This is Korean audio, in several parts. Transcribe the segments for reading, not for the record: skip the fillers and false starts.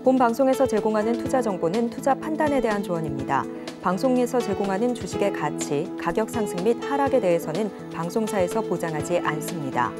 본 방송에서 제공하는 투자 정보는 투자 판단에 대한 조언입니다. 방송에서 제공하는 주식의 가치, 가격 상승 및 하락에 대해서는 방송사에서 보장하지 않습니다.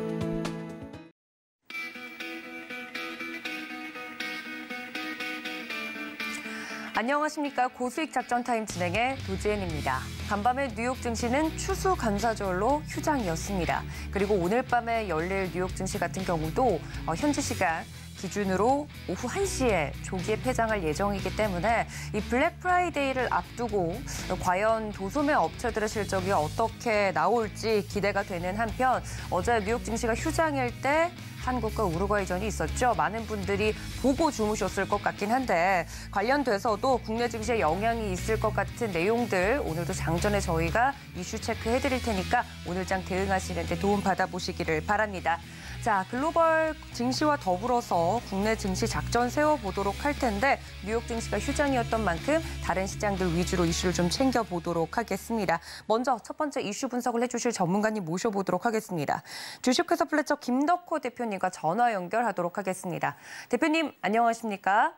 안녕하십니까. 고수익 작전 타임 진행의 도지엔입니다. 간밤에 뉴욕 증시는 추수감사절로 휴장이었습니다. 그리고 오늘 밤에 열릴 뉴욕 증시 같은 경우도 현지 시간 기준으로 오후 1시에 조기에 폐장할 예정이기 때문에 이 블랙 프라이데이를 앞두고 과연 도소매 업체들의 실적이 어떻게 나올지 기대가 되는 한편 어제 뉴욕 증시가 휴장일 때 한국과 우루과이전이 있었죠. 많은 분들이 보고 주무셨을 것 같긴 한데 관련돼서도 국내 증시에 영향이 있을 것 같은 내용들 오늘도 장전에 저희가 이슈 체크해드릴 테니까 오늘장 대응하시는 데 도움 받아보시기를 바랍니다. 자, 글로벌 증시와 더불어서 국내 증시 작전 세워보도록 할 텐데 뉴욕 증시가 휴장이었던 만큼 다른 시장들 위주로 이슈를 좀 챙겨보도록 하겠습니다. 먼저 첫 번째 이슈 분석을 해주실 전문가님 모셔보도록 하겠습니다. 주식회사 플래처 김덕호 대표님과 전화 연결하도록 하겠습니다. 대표님 안녕하십니까?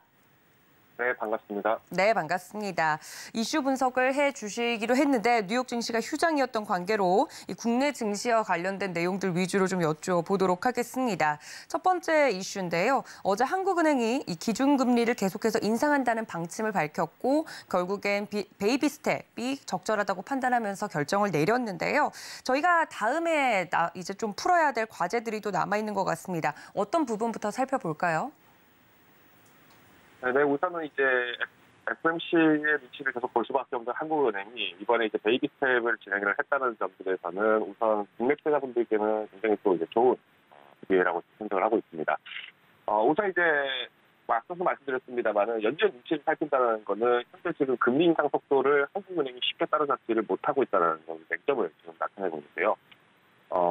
네, 반갑습니다. 네, 반갑습니다. 이슈 분석을 해주시기로 했는데 뉴욕 증시가 휴장이었던 관계로 이 국내 증시와 관련된 내용들 위주로 좀 여쭤보도록 하겠습니다. 첫 번째 이슈인데요. 어제 한국은행이 이 기준금리를 계속해서 인상한다는 방침을 밝혔고 결국엔 베이비 스텝이 적절하다고 판단하면서 결정을 내렸는데요. 저희가 다음에 이제 좀 풀어야 될 과제들이 또 남아있는 것 같습니다. 어떤 부분부터 살펴볼까요? 네, 우선은 이제 FOMC의 눈치를 계속 볼 수밖에 없는 한국은행이 이번에 이제 베이비 스텝을 진행을 했다는 점들에서는 우선 국내 투자자분들께는 굉장히 또 이제 좋은 기회라고 생각을 하고 있습니다. 우선 이제 앞서서 말씀드렸습니다만은 연준 눈치를 살핀다는 거는 현재 지금 금리 인상 속도를 한국은행이 쉽게 따라잡지를 못하고 있다는 맹점을 지금 나타내고 있는데요.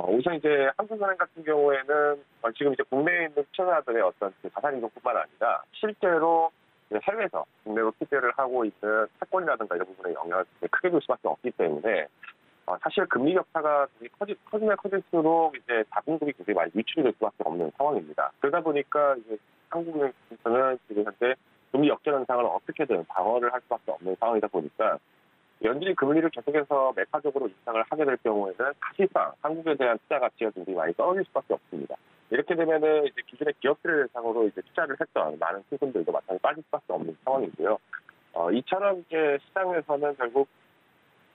우선 이제 한국은행 같은 경우에는 지금 이제 국내에 있는 투자자들의 어떤 자산 이동뿐만 아니라 실제로 해외에서 국내로 투자를 하고 있는 채권이라든가 이런 부분에 영향을 크게 줄 수밖에 없기 때문에 사실 금리 격차가 커지면 커질수록 이제 자금들이 굉장히 많이 유출이 될 수밖에 없는 상황입니다. 그러다 보니까 이제 한국은행에서는 지금 현재 금리 역전 현상을 어떻게든 방어를 할 수밖에 없는 상황이다 보니까 연준이 금리를 계속해서 매파적으로 인상을 하게 될 경우에는 사실상 한국에 대한 투자 가치가 굉장히 많이 떨어질 수밖에 없습니다. 이렇게 되면은 이제 기존의 기업들을 대상으로 이제 투자를 했던 많은 수익들도 마찬가지로 빠질 수밖에 없는 상황이고요. 이처럼 이제 시장에서는 결국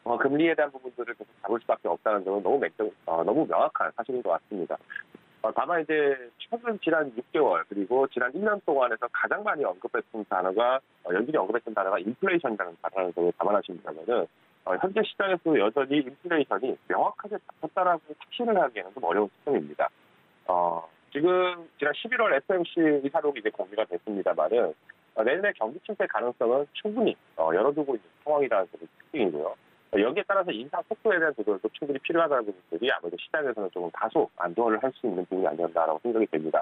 금리에 대한 부분들을 계속 잡을 수밖에 없다는 점은 너무 명확한 사실인 것 같습니다. 다만 이제 최근 지난 6개월 그리고 지난 1년 동안에서 가장 많이 언급했던 단어가 연준이 언급했던 단어가 인플레이션이라는 단어를 감안하신다면은 현재 시장에서 여전히 인플레이션이 명확하게 잡혔다라고 확신을 하기에는 좀 어려운 시점입니다. 지금 지난 11월 FOMC 의사록이 이제 공개가 됐습니다만은 내년에 경기 침체 가능성은 충분히 열어두고 있는 상황이라는 점이 특징이고요. 여기에 따라서 인상 속도에 대한 조절도 충분히 필요하다는 부분들이 아무래도 시장에서는 조금 다소 안도를 할 수 있는 부분이 아니었나라고 생각이 됩니다.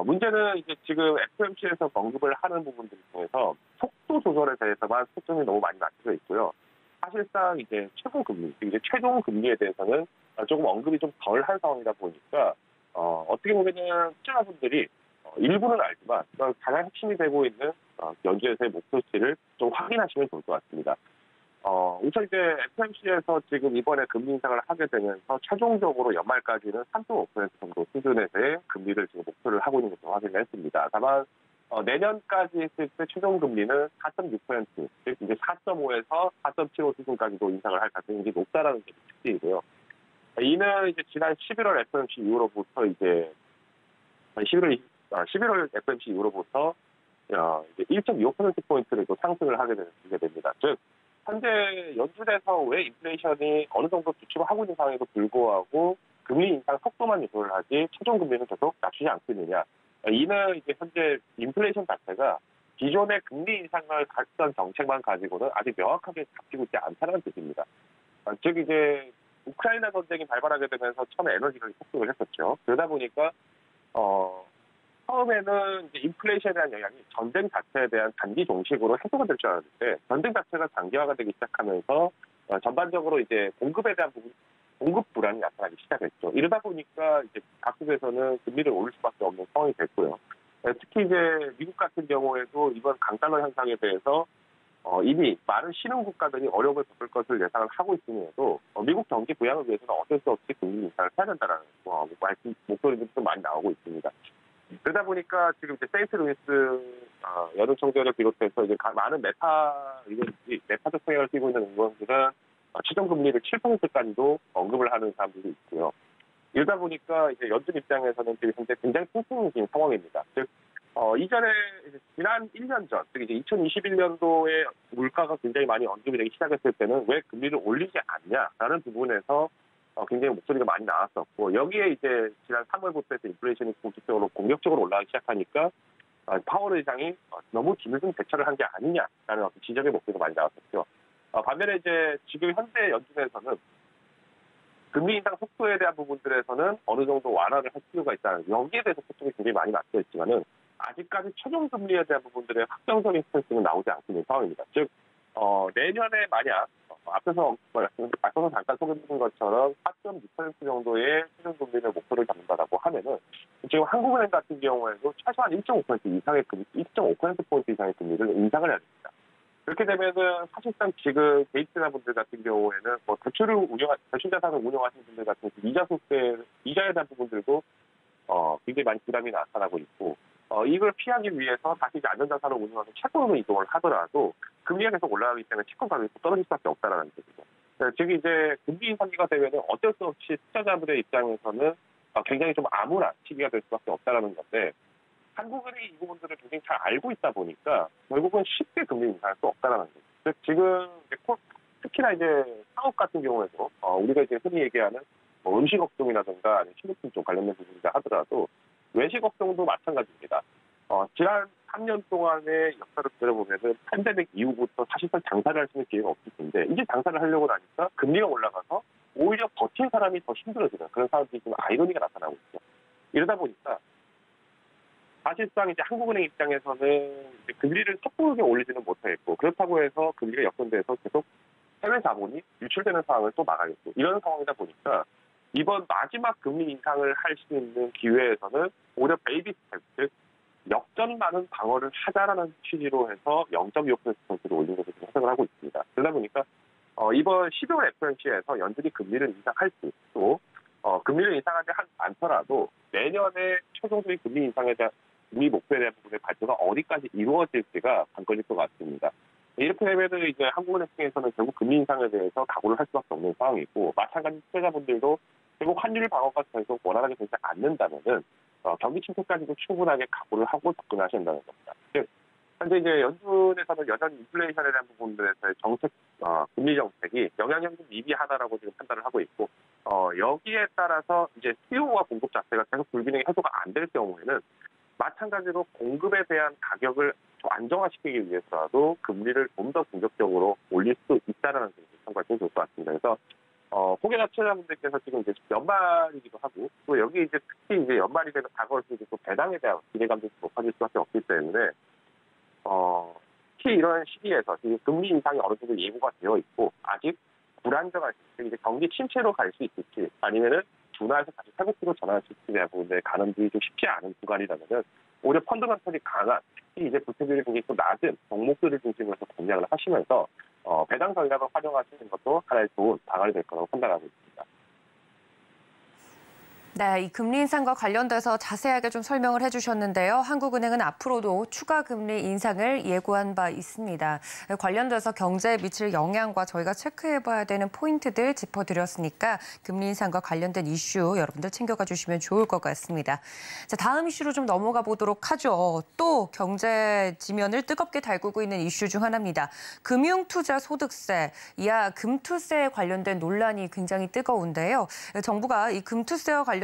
문제는 이제 지금 FOMC에서 언급을 하는 부분들 중에서 속도 조절에 대해서만 초점이 너무 많이 맞춰져 있고요. 사실상 이제 최고 금리, 이제 최종 금리에 대해서는 조금 언급이 좀 덜한 상황이다 보니까 어떻게 보면은 투자자분들이 일부는 알지만 가장 핵심이 되고 있는 연준에서의 목표치를 좀 확인하시면 좋을 것 같습니다. 우선 이제 FOMC에서 지금 이번에 금리 인상을 하게 되면서 최종적으로 연말까지는 3.5% 정도 수준에서의 금리를 지금 목표를 하고 있는 것을 확인을 했습니다. 다만 내년까지 했을 때 최종 금리는 4.6%, 즉 이제 4.5에서 4.75 수준까지도 인상을 할 가능성이 높다라는 게 특징이고요. 이는 이제 지난 11월 FOMC 이후로부터 이제 11월 FOMC 이후로부터 이제 1.25%포인트를 또 상승을 하게 됩니다. 즉 현재 연준에서 왜 인플레이션이 어느 정도 주춤을 하고 있는 상황에도 불구하고 금리 인상 속도만 조절을 하지 최종 금리는 계속 낮추지 않고 있느냐. 이는 이제 현재 인플레이션 자체가 기존의 금리 인상을 갔던 정책만 가지고는 아직 명확하게 잡히고 있지 않다는 뜻입니다. 즉 이제 우크라이나 전쟁이 발발하게 되면서 처음에 에너지가 폭등을 했었죠. 그러다 보니까 처음에는 이제 인플레이션에 대한 영향이 전쟁 자체에 대한 단기 종식으로 해소가 될 줄 알았는데 전쟁 자체가 장기화가 되기 시작하면서 전반적으로 이제 공급에 대한 부분, 공급 불안이 나타나기 시작했죠. 이러다 보니까 이제 각국에서는 금리를 올릴 수밖에 없는 상황이 됐고요. 특히 이제 미국 같은 경우에도 이번 강달러 현상에 대해서 이미 많은 신흥 국가들이 어려움을 겪을 것을 예상을 하고 있음에도 미국 경기 부양을 위해서는 어쩔 수 없이 금리 인상을 해야 된다는 목소리들이 좀 많이 나오고 있습니다. 그러다 보니까 지금 이제 세인트루이스 여론총재를 비롯해서 이제 많은 메타적 성향을 띠고 있는 의원들은 최종 금리를 7%까지도 언급을 하는 사람들도 있고요. 이러다 보니까 이제 연준 입장에서는 지금 현재 굉장히 팽팽해진 상황입니다. 즉 이전에 지난 1년 전, 즉 이제 2021년도에 물가가 굉장히 많이 언급이 되기 시작했을 때는 왜 금리를 올리지 않냐라는 부분에서 굉장히 목소리가 많이 나왔었고, 여기에 이제 지난 3월부터 해서 인플레이션이 공격적으로 올라가기 시작하니까 파월 의장이 너무 뒤늦은 대처를 한 게 아니냐라는 어떤 지적의 목소리가 많이 나왔었죠. 반면에 이제 지금 현재 연준에서는 금리 인상 속도에 대한 부분들에서는 어느 정도 완화를 할 필요가 있다는, 여기에 대해서 소통이 굉장히 많이 맞춰 있지만은 아직까지 최종 금리에 대한 부분들의 확정적인 스탠스는 나오지 않고 있는 상황입니다. 즉 내년에 만약 앞서서 잠깐 소개드린 것처럼 4.6% 정도의 최종 금리를 목표를 잡는다라고 하면은 지금 한국은행 같은 경우에도 최소한 1.5% 이상의 1.5%포인트 이상의 금리를 인상을 해야 됩니다. 그렇게 되면은 사실상 지금 개인투자분들 같은 경우에는 대출 자산을 운영하시는 분들 같은 경우 이자에 대한 부분들도 굉장히 많이 부담이 나타나고 있고, 이걸 피하기 위해서 다시 이제 안전자산을 운영하는 채권으로 이동을 하더라도 금리가 계속 올라가기 때문에 채권 가격이 떨어질 수밖에 없다라는 얘기죠. 즉 이제 금리 인상기가 되면은 어쩔 수 없이 투자자들의 입장에서는 굉장히 좀 암울한 시기가 될 수밖에 없다라는 건데, 한국은행이 이 부분들을 굉장히 잘 알고 있다 보니까 결국은 쉽게 금리 인상할 수 없다라는 거죠. 즉 지금 특히나 이제 상업 같은 경우에도 우리가 이제 흔히 얘기하는 음식 업종이라든가 아니면 식료품 쪽 관련된 부분이라 하더라도 외식 업종도 마찬가지입니다. 지난 3년 동안의 역사를 들어보면은 팬데믹 이후부터 사실상 장사를 할 수 있는 기회가 없을 텐데, 이제 장사를 하려고 나니까 금리가 올라가서 오히려 버틴 사람이 더 힘들어지는 그런 상황들이 좀 아이러니가 나타나고 있죠. 이러다 보니까 사실상 이제 한국은행 입장에서는 이제 금리를 섣부르게 올리지는 못하겠고, 그렇다고 해서 금리가 역전돼서 계속 해외 자본이 유출되는 상황을 또 막아야겠고, 이런 상황이다 보니까 이번 마지막 금리 인상을 할 수 있는 기회에서는 오히려 베이비 스텝, 즉 역전많은 방어를 하자라는 취지로 해서 0.25%로 올린 것으로 해석을 하고 있습니다. 그러다 보니까 이번 12월 FOMC에서 연준이 금리를 인상할지, 또 금리를 인상하지 않더라도 내년에 최종적인 금리 인상에 대한 금리 목표에 대한 부분의 발표가 어디까지 이루어질지가 관건일 것 같습니다. 이렇게 되면 이제 한국은행에서는 결국 금리 인상에 대해서 각오를 할 수밖에 없는 상황이고, 마찬가지 투자자분들도 결국 환율 방어가 계속 원활하게 되지 않는다면은 경기 침체까지도 충분하게 각오를 하고 접근하셔야 한다는 겁니다. 즉 현재 이제 연준에서는 여전히 인플레이션에 대한 부분들에서의 금리 정책이 영향력이 좀 미비하다라고 지금 판단을 하고 있고, 여기에 따라서 이제 수요와 공급 자체가 계속 불균형이 해소가 안 될 경우에는 마찬가지로 공급에 대한 가격을 안정화시키기 위해서라도 금리를 좀 더 공격적으로 올릴 수 있다는 점을 참고하시면 좋을 것 같습니다. 그래서 호객 투자자분들께서 지금 이제 연말이기도 하고, 또 여기 이제 특히 이제 연말이 되면 다가올수록 또 배당에 대한 기대감도 높아질 수밖에 없기 때문에 특히 이런 시기에서 지금 금리 인상이 어느 정도 예고가 되어 있고 아직 불안정한 시기, 이제 경기 침체로 갈 수 있을지 아니면은 둔화해서 다시 회복기로 전환할 수 있을지에 대한 부분에 가늠들이 좀 쉽지 않은 구간이라면은 오히려 펀더멘털이 강한, 특히 이제 부채비율이 굉장히 좀 낮은 종목들을 중심으로 해서 공략을 하시면서 배당 전략을 활용하시는 것도 하나의 좋은 방안이 될 거라고 판단하고 있습니다. 네, 이 금리 인상과 관련돼서 자세하게 좀 설명을 해주셨는데요. 한국은행은 앞으로도 추가 금리 인상을 예고한 바 있습니다. 관련돼서 경제에 미칠 영향과 저희가 체크해봐야 되는 포인트들 짚어드렸으니까 금리 인상과 관련된 이슈 여러분들 챙겨가 주시면 좋을 것 같습니다. 자, 다음 이슈로 좀 넘어가 보도록 하죠. 또 경제 지면을 뜨겁게 달구고 있는 이슈 중 하나입니다. 금융투자소득세, 이하 금투세에 관련된 논란이 굉장히 뜨거운데요. 정부가 이 금투세와 관련돼서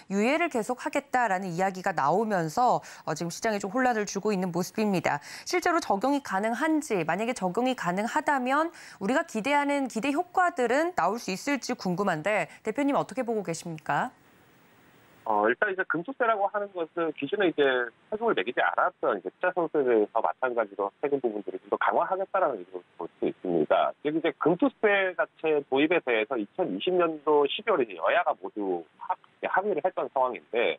유예를 계속하겠다라는 이야기가 나오면서 지금 시장에 좀 혼란을 주고 있는 모습입니다. 실제로 적용이 가능한지, 만약에 적용이 가능하다면 우리가 기대하는 기대 효과들은 나올 수 있을지 궁금한데 대표님 어떻게 보고 계십니까? 일단 이제 금투세라고 하는 것은 기존에 이제 세금을 매기지 않았던 이제 투자소득세에 대해서 마찬가지로 세금 부분들을 좀 더 강화하겠다라는 의도를 볼 수 있습니다. 즉 이제 금투세 자체 도입에 대해서 2020년도 12월에 이제 여야가 모두 합의를 했던 상황인데,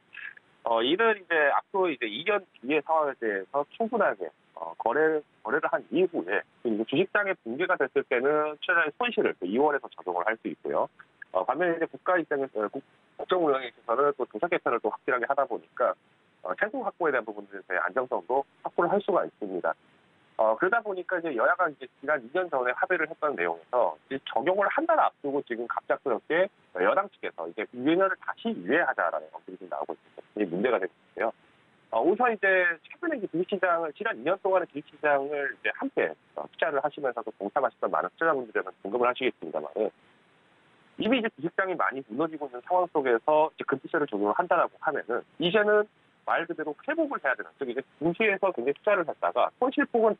이는 이제 앞으로 이제 2년 뒤의 상황에 대해서 충분하게 거래를 한 이후에 이제 주식장에 붕괴가 됐을 때는 투자자의 손실을 2월에서 적용을 할 수 있고요. 반면에 이제 국가 입장에서 국정 운영에 있어서는 또 도사 개편을 또 확실하게 하다 보니까 채권 확보에 대한 부분들에서의 안정성도 확보를 할 수가 있습니다. 그러다 보니까 이제 여야가 이제 지난 2년 전에 합의를 했던 내용에서 이제 적용을 한 달 앞두고 지금 갑작스럽게 여당 측에서 이제 유예를 다시 유예하자라는 언급이 좀 나오고 있습니다. 이게 문제가 되고 있는데요. 우선 이제 최근에 이제 주식시장을 지난 2년 동안의 주식시장을 이제 함께 투자를 하시면서도 동참하셨던 많은 투자자분들에는 공감을 하시겠습니다만은 이미 이제 주식장이 많이 무너지고 있는 상황 속에서 이제 금지세를 적용을 한다라고 하면은 이제는 말 그대로 회복을 해야 되는, 즉 이제 증시에서 굉장히 투자를 했다가 손실폭은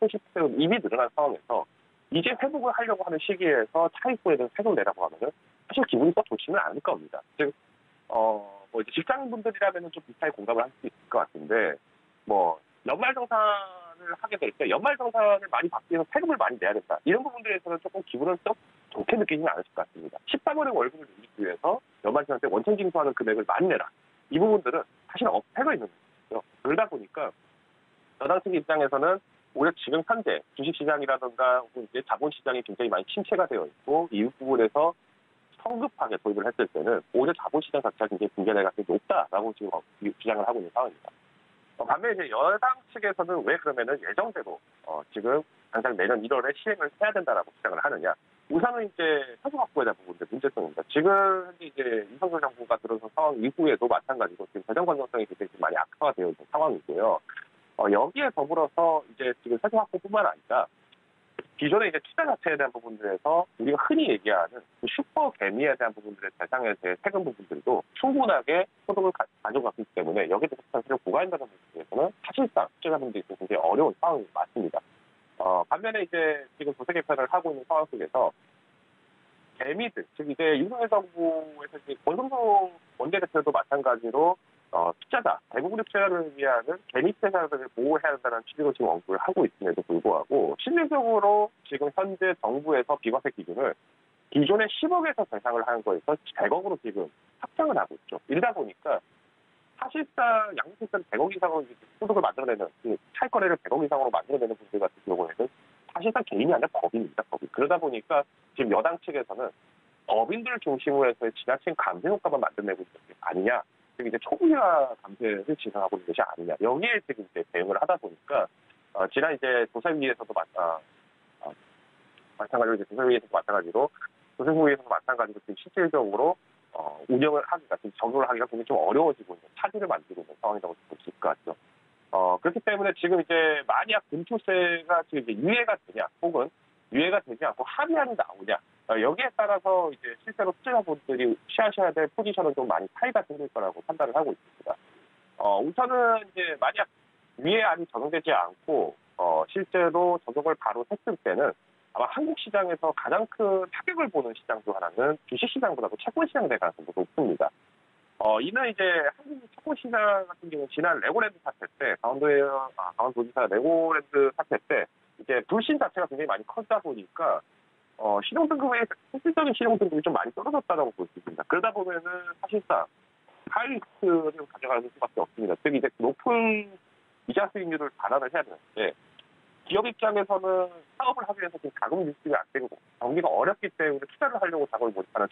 이미 늘어난 상황에서 이제 회복을 하려고 하는 시기에서 차익부에 대한 세금을 내라고 하면은 사실 기분이 썩 좋지는 않을 겁니다. 즉, 뭐 이제 직장인분들이라면은 좀 비슷하게 공감을 할 수 있을 것 같은데, 뭐 연말정산을 하게 될 때 연말정산을 많이 받기 위해서 세금을 많이 내야 된다. 이런 부분들에서는 조금 기분을 썩 좋게 느끼지는 않으실 것 같습니다. 13월에 월급을 내기 위해서 연말정산 때 원천징수하는 금액을 많이 내라. 이 부분들은 사실 업태가 있는 거죠. 그러다 보니까 여당 측 입장에서는 오히려 지금 현재 주식시장이라든가 혹은 이제 자본시장이 굉장히 많이 침체가 되어 있고 이 부분에서 성급하게 도입을 했을 때는 오히려 자본시장 자체가 굉장히 붕괴될 가능성이 높다라고 지금 주장을 하고 있는 상황입니다. 반면에 이제 여당 측에서는 왜 그러면은 예정대로 지금 당장 내년 1월에 시행을 해야 된다라고 주장을 하느냐? 우선은 이제 사수 확보에 대한 부분들 문제성입니다. 지금 현재 이제 윤석열 정부가 들어선 상황 이후에도 마찬가지로 지금 재정 건전성이 굉장히 많이 악화가 되어 있는 상황이고요. 여기에 더불어서 이제 지금 사수 확보뿐만 아니라 기존의 이제 투자 자체에 대한 부분들에서 우리가 흔히 얘기하는 슈퍼 개미에 대한 부분들의 대상에 대해 세금 부분들도 충분하게 소득을 가져갔기 때문에 여기에 대해서 사실을 부과한다는 부분에서는 사실상 투자자분들이 굉장히 어려운 상황이 맞습니다. 반면에 이제 지금 도세 개편을 하고 있는 상황 속에서 개미들, 즉 이제 윤석열 정부에서 이제 권성동 원내대표도 마찬가지로 투자자, 대부분의 투자자를 위한 개미 투자자들을 보호해야 한다는 취지로 지금 언급을 하고 있음에도 불구하고 실질적으로 지금 현재 정부에서 비과세 기준을 기존의 10억에서 대상을 하는 거에서 100억으로 지금 확장을 하고 있죠. 이러다 보니까 사실상 양육세는 100억 이상으로 소득을 만들어내는 차익거래를 100억 이상으로 만들어내는 분들 같은 경우에는 사실상 개인이 아니라 법인입니다. 법인. 그러다 보니까 지금 여당 측에서는 법인들 중심으로 해서 지나친 감세 효과만 만들어내고 있는 게 아니냐. 즉 이제 초부자 감세를 진행하고 있는 것이 아니냐. 여기에 지금 이제 대응을 하다 보니까 지난 이제 도사위에서도 마찬가지로 이제 도사위에서도 마찬가지로 지금 실질적으로 운영을 하기가 지금 적용을 하기가 굉장히 좀 어려워지고 있는 차질을 만들고 있는 상황이라고 볼 수 있을 것 같죠. 그렇기 때문에 지금 이제 만약 금투세가 지금 이제 유예가 되냐 혹은 유예가 되지 않고 합의안이 나오냐 여기에 따라서 이제 실제로 투자자분들이 취하셔야 될 포지션은 좀 많이 차이가 생길 거라고 판단을 하고 있습니다. 우선은 이제 만약 유예안이 적용되지 않고 실제로 적용을 바로 했을 때는 아마 한국 시장에서 가장 큰 타격을 보는 시장 중 하나는 주식시장보다도 채권시장이 될 가능성이 높습니다. 이는 이제 한국 채권시장 같은 경우는 지난 레고랜드 사태 때, 강원도지사 레고랜드 사태 때, 이제 불신 자체가 굉장히 많이 커지다 보니까, 실용등급의, 실질적인 실용등급이 좀 많이 떨어졌다고 볼 수 있습니다. 그러다 보면은 사실상 하이리스크를 가져가는 수밖에 없습니다. 즉, 이제 높은 이자 수익률을 반환을 해야 되는데, 기업 입장에서는 사업을 하기 위해서 지금 자금 유출이 안 되고 경기가 어렵기 때문에 투자를 하려고 자금을 모집하는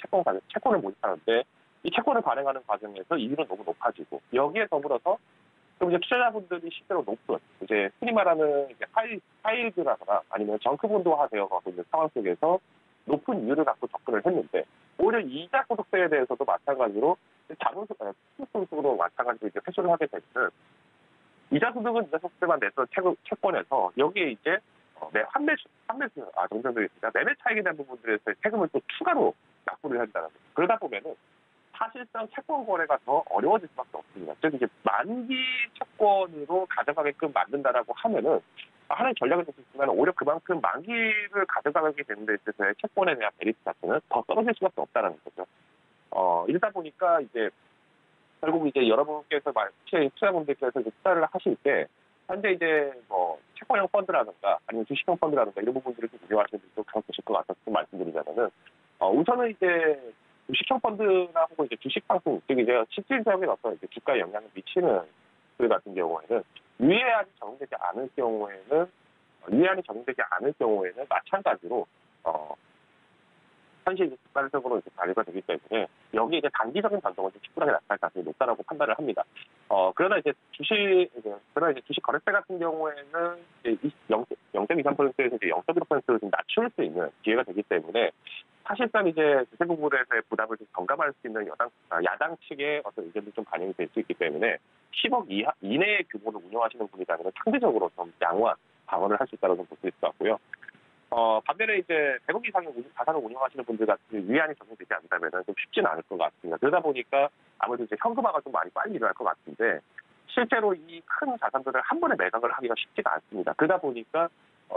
채권을 모집하는데 이 채권을 발행하는 과정에서 이율은 너무 높아지고 여기에 더불어서 그럼 이제 투자자분들이 실제로 높은 이제 흔히 말하는 이제 하이힐드라거나 아니면 정크본드화 되어 가고 있는 상황 속에서 높은 이율을 갖고 접근을 했는데 오히려 이자 소득세에 대해서도 마찬가지로 자본소득으로 마찬가지로 이제 회수를 하게 되면 이자 소득은 이자 소득세만 냈던 채권에서 여기에 이제 정정되어 있습니다. 매매 차익에 대한 부분들에서 세금을 또 추가로 납부를 한다는 거죠. 그러다 보면은 사실상 채권 거래가 더 어려워질 수밖에 없습니다. 즉 이제 만기 채권으로 가져가게끔 만든다라고 하면은 하나의 전략을 될 수 있지만 오히려 그만큼 만기를 가져가게 되는 데 있어서의 채권에 대한 메리트 자체는 더 떨어질 수밖에 없다는 거죠. 이러다 보니까 이제 결국 이제 여러분께서 투자자분들께서 투자를 하실 때 현재 이제 뭐 채권형 펀드라든가 아니면 주식형 펀드라든가 이런 부분들을 좀 운영하시는 분들도 그렇게 되실 것 같아서 말씀드리자면은 우선은 이제 주식형 펀드나 혹은 이제 주식 상품, 즉 이제 실질적인 어떤 이제 주가에 영향을 미치는 그 같은 경우에는 유예안이 적용되지 않을 경우에는 마찬가지로 현실 객관적으로 이제 발휘가 되기 때문에 여기 이제 단기적인 변동은 좀 충분하게 나타날 가능성이 높다라고 판단을 합니다. 그러나 이제 주식 거래세 같은 경우에는 이제 0.23%에서 이제 0.1%로 좀 낮출 수 있는 기회가 되기 때문에 사실상 이제 세부분에서의 부담을 좀 경감할 수 있는 야당 측의 어떤 의견도 좀 반영이 될 수 있기 때문에 10억 이내의 규모를 운영하시는 분이라면 상대적으로 좀 양호한 방어를 할 수 있다고 볼 수 있을 것 같고요. 반면에 이제 100억 이상의 자산을 운영하시는 분들 같은 유예안이 적용되지 않는다면 좀 쉽지는 않을 것 같습니다. 그러다 보니까 아무래도 이제 현금화가 좀 많이 빨리 일어날 것 같은데 실제로 이 큰 자산들을 한 번에 매각을 하기가 쉽지가 않습니다. 그러다 보니까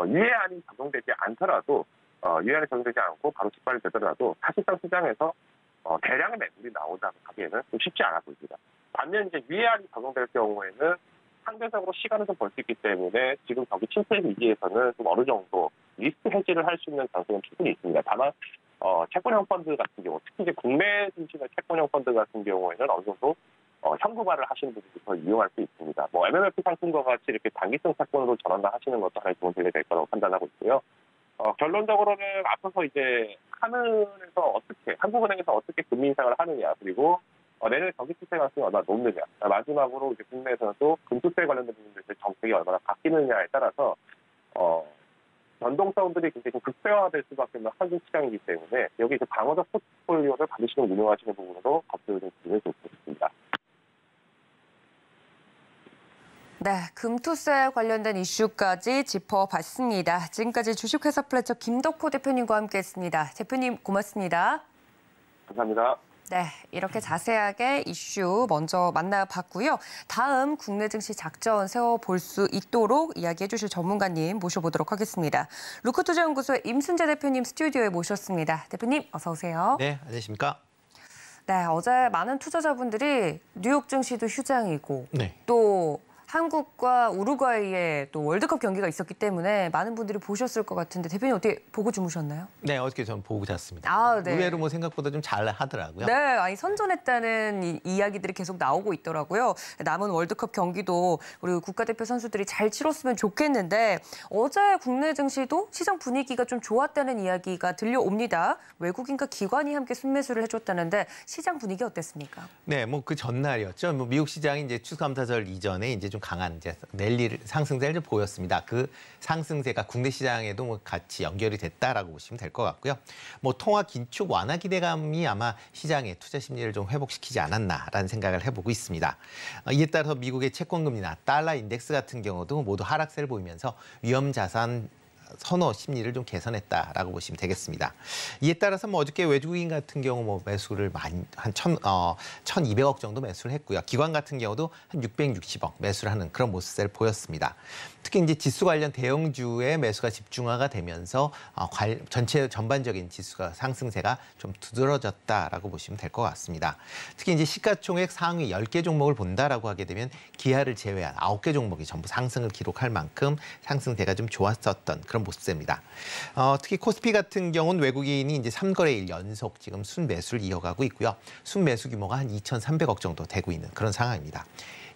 유예안이 적용되지 않더라도 유예안이 적용되지 않고 바로 직발이 되더라도 사실상 시장에서 대량의 매물이 나온다고 하기에는 좀 쉽지 않아 보입니다. 반면 이제 유예안이 적용될 경우에는 상대적으로 시간을 좀 벌 수 있기 때문에 지금 경기 침체 위기에서는 좀 어느 정도 리스크 해지를 할 수 있는 가능성은 충분히 있습니다. 다만 채권형 펀드 같은 경우, 특히 이제 국내 중심의 채권형 펀드 같은 경우에는 어느 정도 현금화를 하시는 분들이 더 이용할 수 있습니다. MMF 상품과 같이 이렇게 단기성 채권으로 전환하시는 것도 하나의 좋은 대응이 될 거라고 판단하고 있고요. 결론적으로는 앞서서 이제 한국은행에서 어떻게 금리 인상을 하느냐, 그리고 내년에 경기 침체 가능성이 얼마나 높느냐, 마지막으로 이제 국내에서도 금투세 관련된 부분들 정책이 얼마나 바뀌느냐에 따라서 변동성들이 굉장히 좀 극대화될 수밖에 없는 한국 시장이기 때문에 여기 이제 방어적 포트폴리오를 받으시는 운영하시는 부분으로 검토를 좀 드리면 좋겠습니다. 네, 금투세 관련된 이슈까지 짚어봤습니다. 지금까지 주식회사 플래처 김덕호 대표님과 함께했습니다. 대표님 고맙습니다. 감사합니다. 네, 이렇게 자세하게 이슈 먼저 만나봤고요. 다음 국내 증시 작전 세워볼 수 있도록 이야기해 주실 전문가님 모셔보도록 하겠습니다. 루크투자연구소의 임순재 대표님 스튜디오에 모셨습니다. 대표님 어서 오세요. 네, 안녕하십니까? 네, 어제 많은 투자자분들이 뉴욕 증시도 휴장이고 네. 또 한국과 우루과이의 또 월드컵 경기가 있었기 때문에 많은 분들이 보셨을 것 같은데 대표님 어떻게 보고 주무셨나요? 네, 어저께 저는 보고 잤습니다. 아, 네. 의외로 생각보다 좀 잘 하더라고요. 네, 아니 선전했다는 이야기들이 계속 나오고 있더라고요. 남은 월드컵 경기도 우리 국가대표 선수들이 잘 치렀으면 좋겠는데 어제 국내 증시도 시장 분위기가 좀 좋았다는 이야기가 들려옵니다. 외국인과 기관이 함께 순매수를 해줬다는데 시장 분위기 어땠습니까? 네, 그 전날이었죠. 미국 시장이 이제 추수감사절 이전에 이제 좀 강한 이제 랠리 상승세를 좀 보였습니다. 그 상승세가 국내 시장에도 같이 연결이 됐다라고 보시면 될 것 같고요. 통화 긴축 완화 기대감이 아마 시장의 투자 심리를 좀 회복시키지 않았나라는 생각을 해보고 있습니다. 이에 따라서 미국의 채권금리나 달러 인덱스 같은 경우도 모두 하락세를 보이면서 위험 자산 선호 심리를 좀 개선했다라고 보시면 되겠습니다. 이에 따라서 어저께 외국인 같은 경우 매수를 많이 한 1,200억 정도 매수를 했고요. 기관 같은 경우도 한 660억 매수를 하는 그런 모습을 보였습니다. 특히 이제 지수 관련 대형주의 매수가 집중화가 되면서 전체 전반적인 지수가 상승세가 좀 두드러졌다라고 보시면 될 것 같습니다. 특히 이제 시가총액 상위 10개 종목을 본다라고 하게 되면 기아를 제외한 9개 종목이 전부 상승을 기록할 만큼 상승세가 좀 좋았었던 그런 모습입니다. 특히 코스피 같은 경우는 외국인이 이제 3거래일 연속 지금 순매수를 이어가고 있고요. 순매수 규모가 한 2,300억 정도 되고 있는 그런 상황입니다.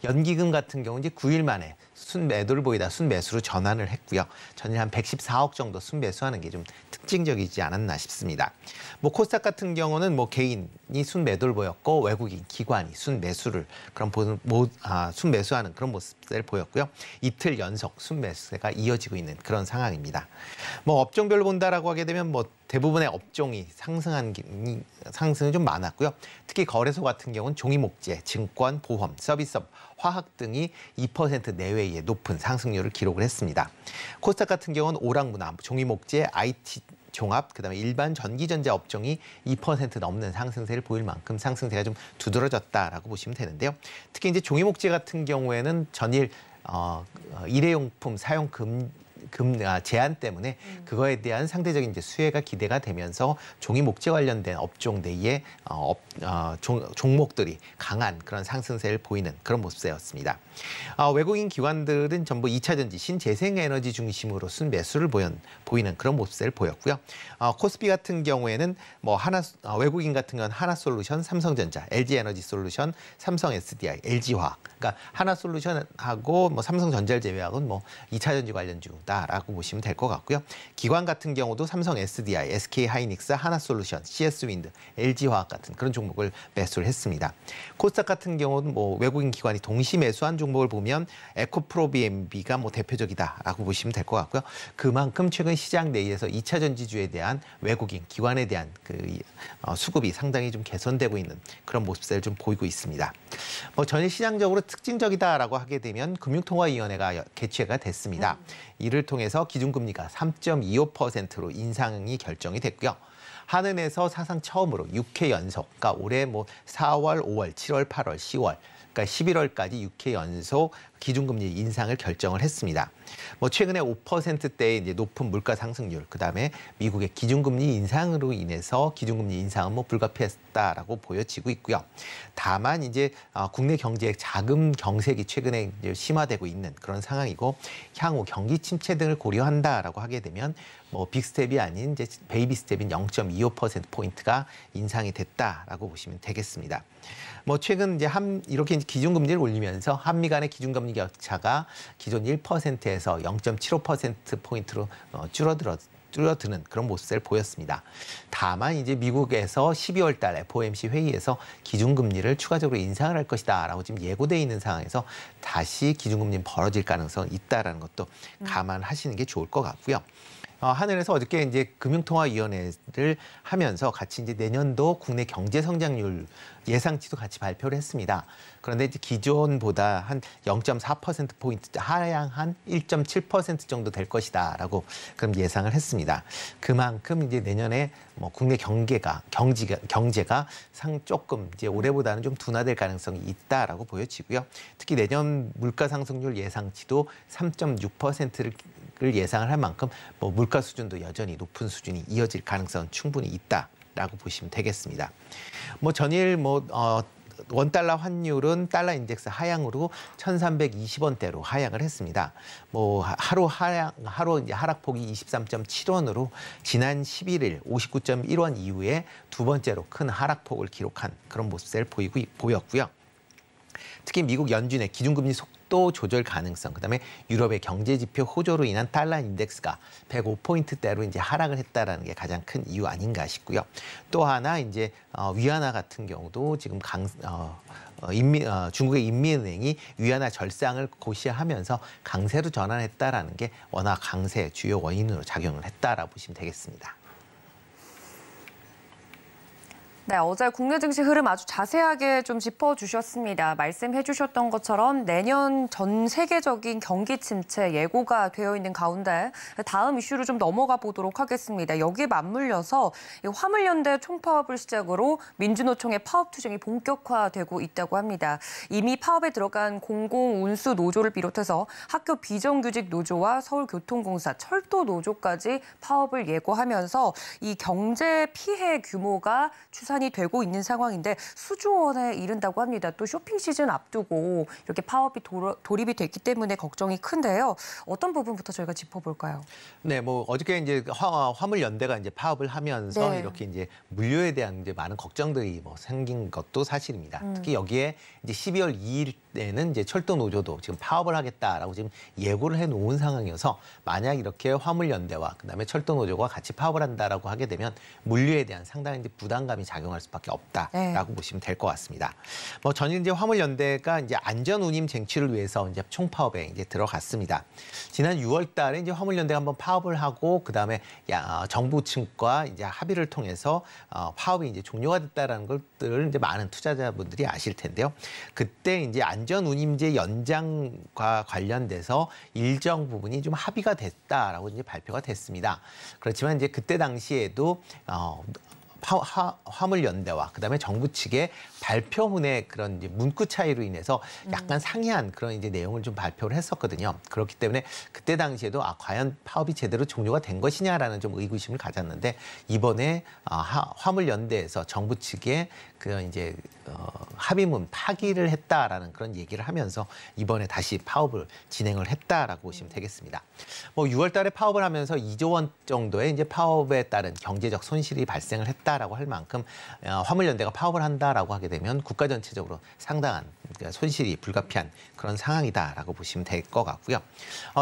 연기금 같은 경우 이제 9일 만에 순매도를 보이다 순매수로 전환을 했고요. 전일 한 114억 정도 순매수하는 게 좀 특징적이지 않았나 싶습니다. 코스닥 같은 경우는 개인이 순매도를 보였고 외국인 기관이 순매수를 순매수하는 그런 모습을 보였고요. 이틀 연속 순매수가 이어지고 있는 그런 상황입니다. 업종별로 본다라고 하게 되면 대부분의 업종이 상승이 좀 많았고요. 특히 거래소 같은 경우는 종이목재, 증권, 보험, 서비스업, 화학 등이 2% 내외의 높은 상승률을 기록을 했습니다. 코스닥 같은 경우는 오락문화, 종이목재, IT 종합, 그다음에 일반 전기전자 업종이 2% 넘는 상승세를 보일 만큼 상승세가 좀 두드러졌다라고 보시면 되는데요. 특히 이제 종이목재 같은 경우에는 전일 일회용품 사용 제한 때문에 그거에 대한 상대적인 이제 수혜가 기대가 되면서 종이 목재 관련된 업종 내의 종목들이 강한 그런 상승세를 보이는 그런 모습이었습니다. 외국인 기관들은 전부 2차 전지, 신재생에너지 중심으로 순매수를 보이는 그런 모습을 보였고요. 코스피 같은 경우에는 뭐 외국인 같은 건 하나솔루션, 삼성전자, LG에너지솔루션, 삼성 SDI, LG화학, 그러니까 하나솔루션하고 뭐 삼성전자를 제외하고는 뭐 2차 전지 관련주다라고 보시면 될 것 같고요. 기관 같은 경우도 삼성 SDI, SK하이닉스, 하나솔루션, CS윈드, LG화학 같은 그런 종목을 매수를 했습니다. 코스닥 같은 경우는 뭐 외국인 기관이 동시 매수한 종목을 보면 에코프로비엠비가 뭐 대표적이다라고 보시면 될 것 같고요. 그만큼 최근 시장 내에서 2차 전지주에 대한 외국인 기관에 대한 수급이 상당히 좀 개선되고 있는 그런 모습을 좀 보이고 있습니다. 뭐 전일 시장적으로 특징적이다라고 하게 되면 금융통화위원회가 개최가 됐습니다. 이를 통해서 기준금리가 3.25%로 인상이 결정이 됐고요. 한은에서 사상 처음으로 6회 연속, 그러니까 올해 뭐 4월, 5월, 7월, 8월, 10월, 그러니까 11월까지 6회 연속 기준금리 인상을 결정을 했습니다. 뭐 최근에 5%대의 이제 높은 물가 상승률, 그다음에 미국의 기준금리 인상으로 인해서 기준금리 인상은 뭐 불가피했다라고 보여지고 있고요. 다만 이제 국내 경제의 자금 경색이 최근에 이제 심화되고 있는 그런 상황이고 향후 경기 침체 등을 고려한다라고 하게 되면 뭐 빅스텝이 아닌 이제 베이비 스텝인 0.25%포인트가 인상이 됐다라고 보시면 되겠습니다. 뭐 최근 이제 이렇게 기준금리를 올리면서 한미 간의 기준금리 격차가 기존 1%에서 0.75%포인트로 줄어드는 그런 모습을 보였습니다. 다만 이제 미국에서 12월 달 FOMC 회의에서 기준금리를 추가적으로 인상을 할 것이다라고 지금 예고돼 있는 상황에서 다시 기준금리는 벌어질 가능성이 있다라는 것도 감안하시는 게 좋을 것 같고요. 하늘에서 어저께 이제 금융통화위원회를 하면서 같이 이제 내년도 국내 경제 성장률 예상치도 같이 발표를 했습니다. 그런데 이제 기존보다 한 0.4%포인트 하향한 1.7% 정도 될 것이다라고 그럼 예상을 했습니다. 그만큼 이제 내년에 뭐 국내 경제가 조금 이제 올해보다는 좀 둔화될 가능성이 있다라고 보여지고요. 특히 내년 물가 상승률 예상치도 3.6%를 예상을 할 만큼 뭐 물가 수준도 여전히 높은 수준이 이어질 가능성은 충분히 있다라고 보시면 되겠습니다. 뭐 전일 원달러 환율은 달러 인덱스 하향으로 1,320원대로 하향을 했습니다. 뭐 하루 이제 하락폭이 23.7원으로 지난 11일 59.1원 이후에 두 번째로 큰 하락폭을 기록한 그런 모습을 보였고요. 특히 미국 연준의 기준금리 속도 조절 가능성, 그다음에 유럽의 경제 지표 호조로 인한 달러 인덱스가 105포인트대로 이제 하락을 했다라는 게 가장 큰 이유 아닌가 싶고요. 또 하나 이제 위안화 같은 경우도 지금 중국의 인민은행이 위안화 절상을 고시하면서 강세로 전환했다라는 게 워낙 강세 주요 원인으로 작용을 했다라고 보시면 되겠습니다. 네, 어제 국내 증시 흐름 아주 자세하게 좀 짚어주셨습니다. 말씀해 주셨던 것처럼 내년 전 세계적인 경기 침체 예고가 되어 있는 가운데 다음 이슈로 좀 넘어가 보도록 하겠습니다. 여기에 맞물려서 화물연대 총파업을 시작으로 민주노총의 파업 투쟁이 본격화되고 있다고 합니다. 이미 파업에 들어간 공공운수노조를 비롯해서 학교 비정규직 노조와 서울교통공사, 철도노조까지 파업을 예고하면서 이 경제 피해 규모가 추산이 되고 있는 상황인데 수조 원에 이른다고 합니다. 또 쇼핑 시즌 앞두고 이렇게 파업이 돌입이 됐기 때문에 걱정이 큰데요. 어떤 부분부터 저희가 짚어볼까요? 네, 뭐 어저께 이제 화물연대가 이제 파업을 하면서 네. 이렇게 이제 물류에 대한 이제 많은 걱정들이 뭐 생긴 것도 사실입니다. 특히 여기에 이제 12월 2일에는 이제 철도 노조도 지금 파업을 하겠다라고 지금 예고를 해놓은 상황이어서 만약 이렇게 화물연대와 그다음에 철도 노조가 같이 파업을 한다라고 하게 되면 물류에 대한 상당히 이제 부담감이 작용할 수밖에 없다라고 보시면 될 것 같습니다. 뭐 전일 이제 화물연대가 이제 안전 운임 쟁취를 위해서 이제 총파업에 이제 들어갔습니다. 지난 6월달에 이제 화물연대가 한번 파업을 하고 그다음에 정부 측과 이제 합의를 통해서 파업이 이제 종료가 됐다라는 것들을 이제 많은 투자자분들이 아실 텐데요. 그때 이제 안전 운임제 연장과 관련돼서 일정 부분이 좀 합의가 됐다라고 이제 발표가 됐습니다. 그렇지만 이제 그때 당시에도 화물연대와 그다음에 정부 측의 발표문의 그런 이제 문구 차이로 인해서 약간 상이한 그런 이제 내용을 좀 발표를 했었거든요. 그렇기 때문에 그때 당시에도 과연 파업이 제대로 종료가 된 것이냐라는 좀 의구심을 가졌는데 이번에 화물연대에서 정부 측의 그 이제 합의문 파기를 했다라는 그런 얘기를 하면서 이번에 다시 파업을 진행을 했다라고 보시면 되겠습니다. 뭐 6월달에 파업을 하면서 2조 원 정도의 이제 파업에 따른 경제적 손실이 발생을 했다라고 할 만큼 화물연대가 파업을 한다라고 하게 되면 국가 전체적으로 상당한 손실이 불가피한 그런 상황이다라고 보시면 될 것 같고요.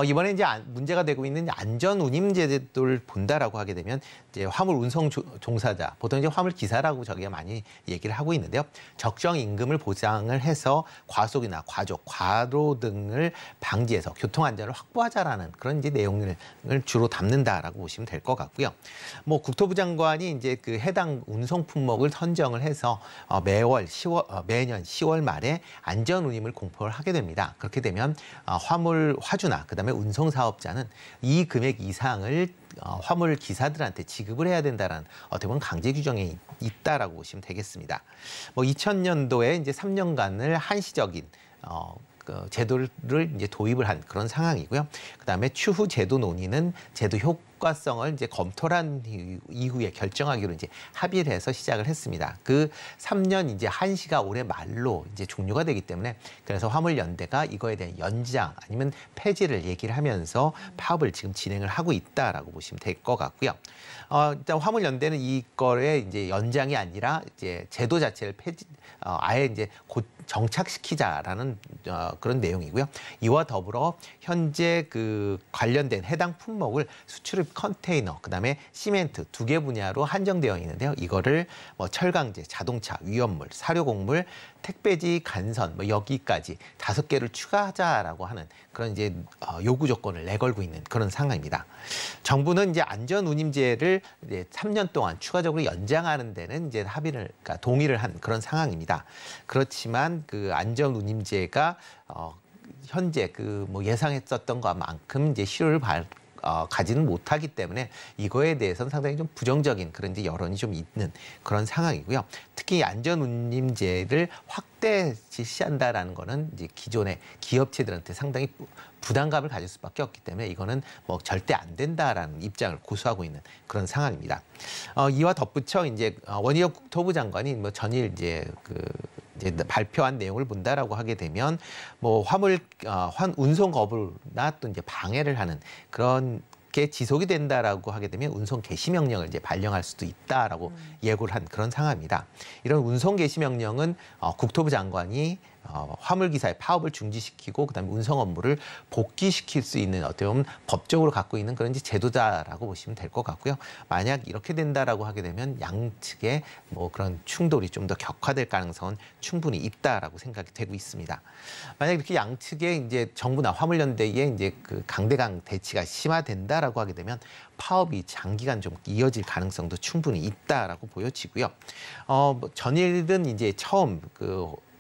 이번에 이제 문제가 되고 있는 안전 운임 제도를 본다라고 하게 되면 이제 화물 운송 종사자, 보통 이제 화물 기사라고 저희가 많이 얘기를 하고 있는데요. 적정 임금을 보장을 해서 과속이나 과적, 과로 등을 방지해서 교통 안전을 확보하자라는 그런 이제 내용을 주로 담는다라고 보시면 될 것 같고요. 뭐 국토부 장관이 이제 그 해당 운송 품목을 선정을 해서 매년 10월 말에 안전 운임을 공포를 하게 됩니다. 그렇게 되면 화주나 그다음에 운송 사업자는 이 금액 이상을 화물 기사들한테 지급을 해야 된다는 어떻게 보면 강제 규정이 있다라고 보시면 되겠습니다. 뭐 2000년도에 이제 3년간을 한시적인 그 제도를 이제 도입을 한 그런 상황이고요. 그다음에 추후 제도 논의는 제도 효과성을 이제 검토를 한 이후에 결정하기로 이제 합의를 해서 시작을 했습니다. 그 3년 이제 한시가 올해 말로 이제 종료가 되기 때문에 그래서 화물연대가 이거에 대한 연장 아니면 폐지를 얘기를 하면서 파업을 지금 진행을 하고 있다라고 보시면 될 것 같고요. 일단 화물연대는 이거에 이제 연장이 아니라 이제 제도 자체를 아예 이제 곧 정착시키자라는 그런 내용이고요. 이와 더불어 현재 그 관련된 해당 품목을 수출입 컨테이너, 그다음에 시멘트 2개 분야로 한정되어 있는데요. 이거를 뭐 철강제, 자동차, 위험물, 사료곡물, 택배지, 간선 뭐 여기까지 5개를 추가하자라고 하는 그런 이제 요구 조건을 내걸고 있는 그런 상황입니다. 정부는 이제 안전 운임제를 이제 3년 동안 추가적으로 연장하는 데는 이제 그러니까 동의를 한 그런 상황입니다. 그렇지만 그 안전 운임제가 현재 그 뭐 예상했었던 것만큼 이제 실효를 가지는 못하기 때문에 이거에 대해서는 상당히 좀 부정적인 그런 이제 여론이 좀 있는 그런 상황이고요. 특히 안전운임제를 확대 실시한다라는 거는 이제 기존의 기업체들한테 상당히 부담감을 가질 수밖에 없기 때문에 이거는 뭐 절대 안 된다라는 입장을 고수하고 있는 그런 상황입니다. 이와 덧붙여 이제 원희룡 국토부 장관이 뭐 전일 이제 이제 발표한 내용을 본다라고 하게 되면 뭐 운송 거부나 또 이제 방해를 하는 그런 게 지속이 된다라고 하게 되면 운송 개시 명령을 이제 발령할 수도 있다라고 예고를 한 그런 상황입니다. 이런 운송 개시 명령은 국토부 장관이 화물기사의 파업을 중지시키고 그다음에 운송 업무를 복귀시킬 수 있는 어떻게 보면 법적으로 갖고 있는 그런 제도다라고 보시면 될 것 같고요. 만약 이렇게 된다라고 하게 되면 양측의 뭐 그런 충돌이 좀 더 격화될 가능성은 충분히 있다라고 생각이 되고 있습니다. 만약 이렇게 양측의 이제 정부나 화물연대의 이제 그 강대강 대치가 심화된다라고 하게 되면 파업이 장기간 좀 이어질 가능성도 충분히 있다라고 보여지고요. 전일은 이제 처음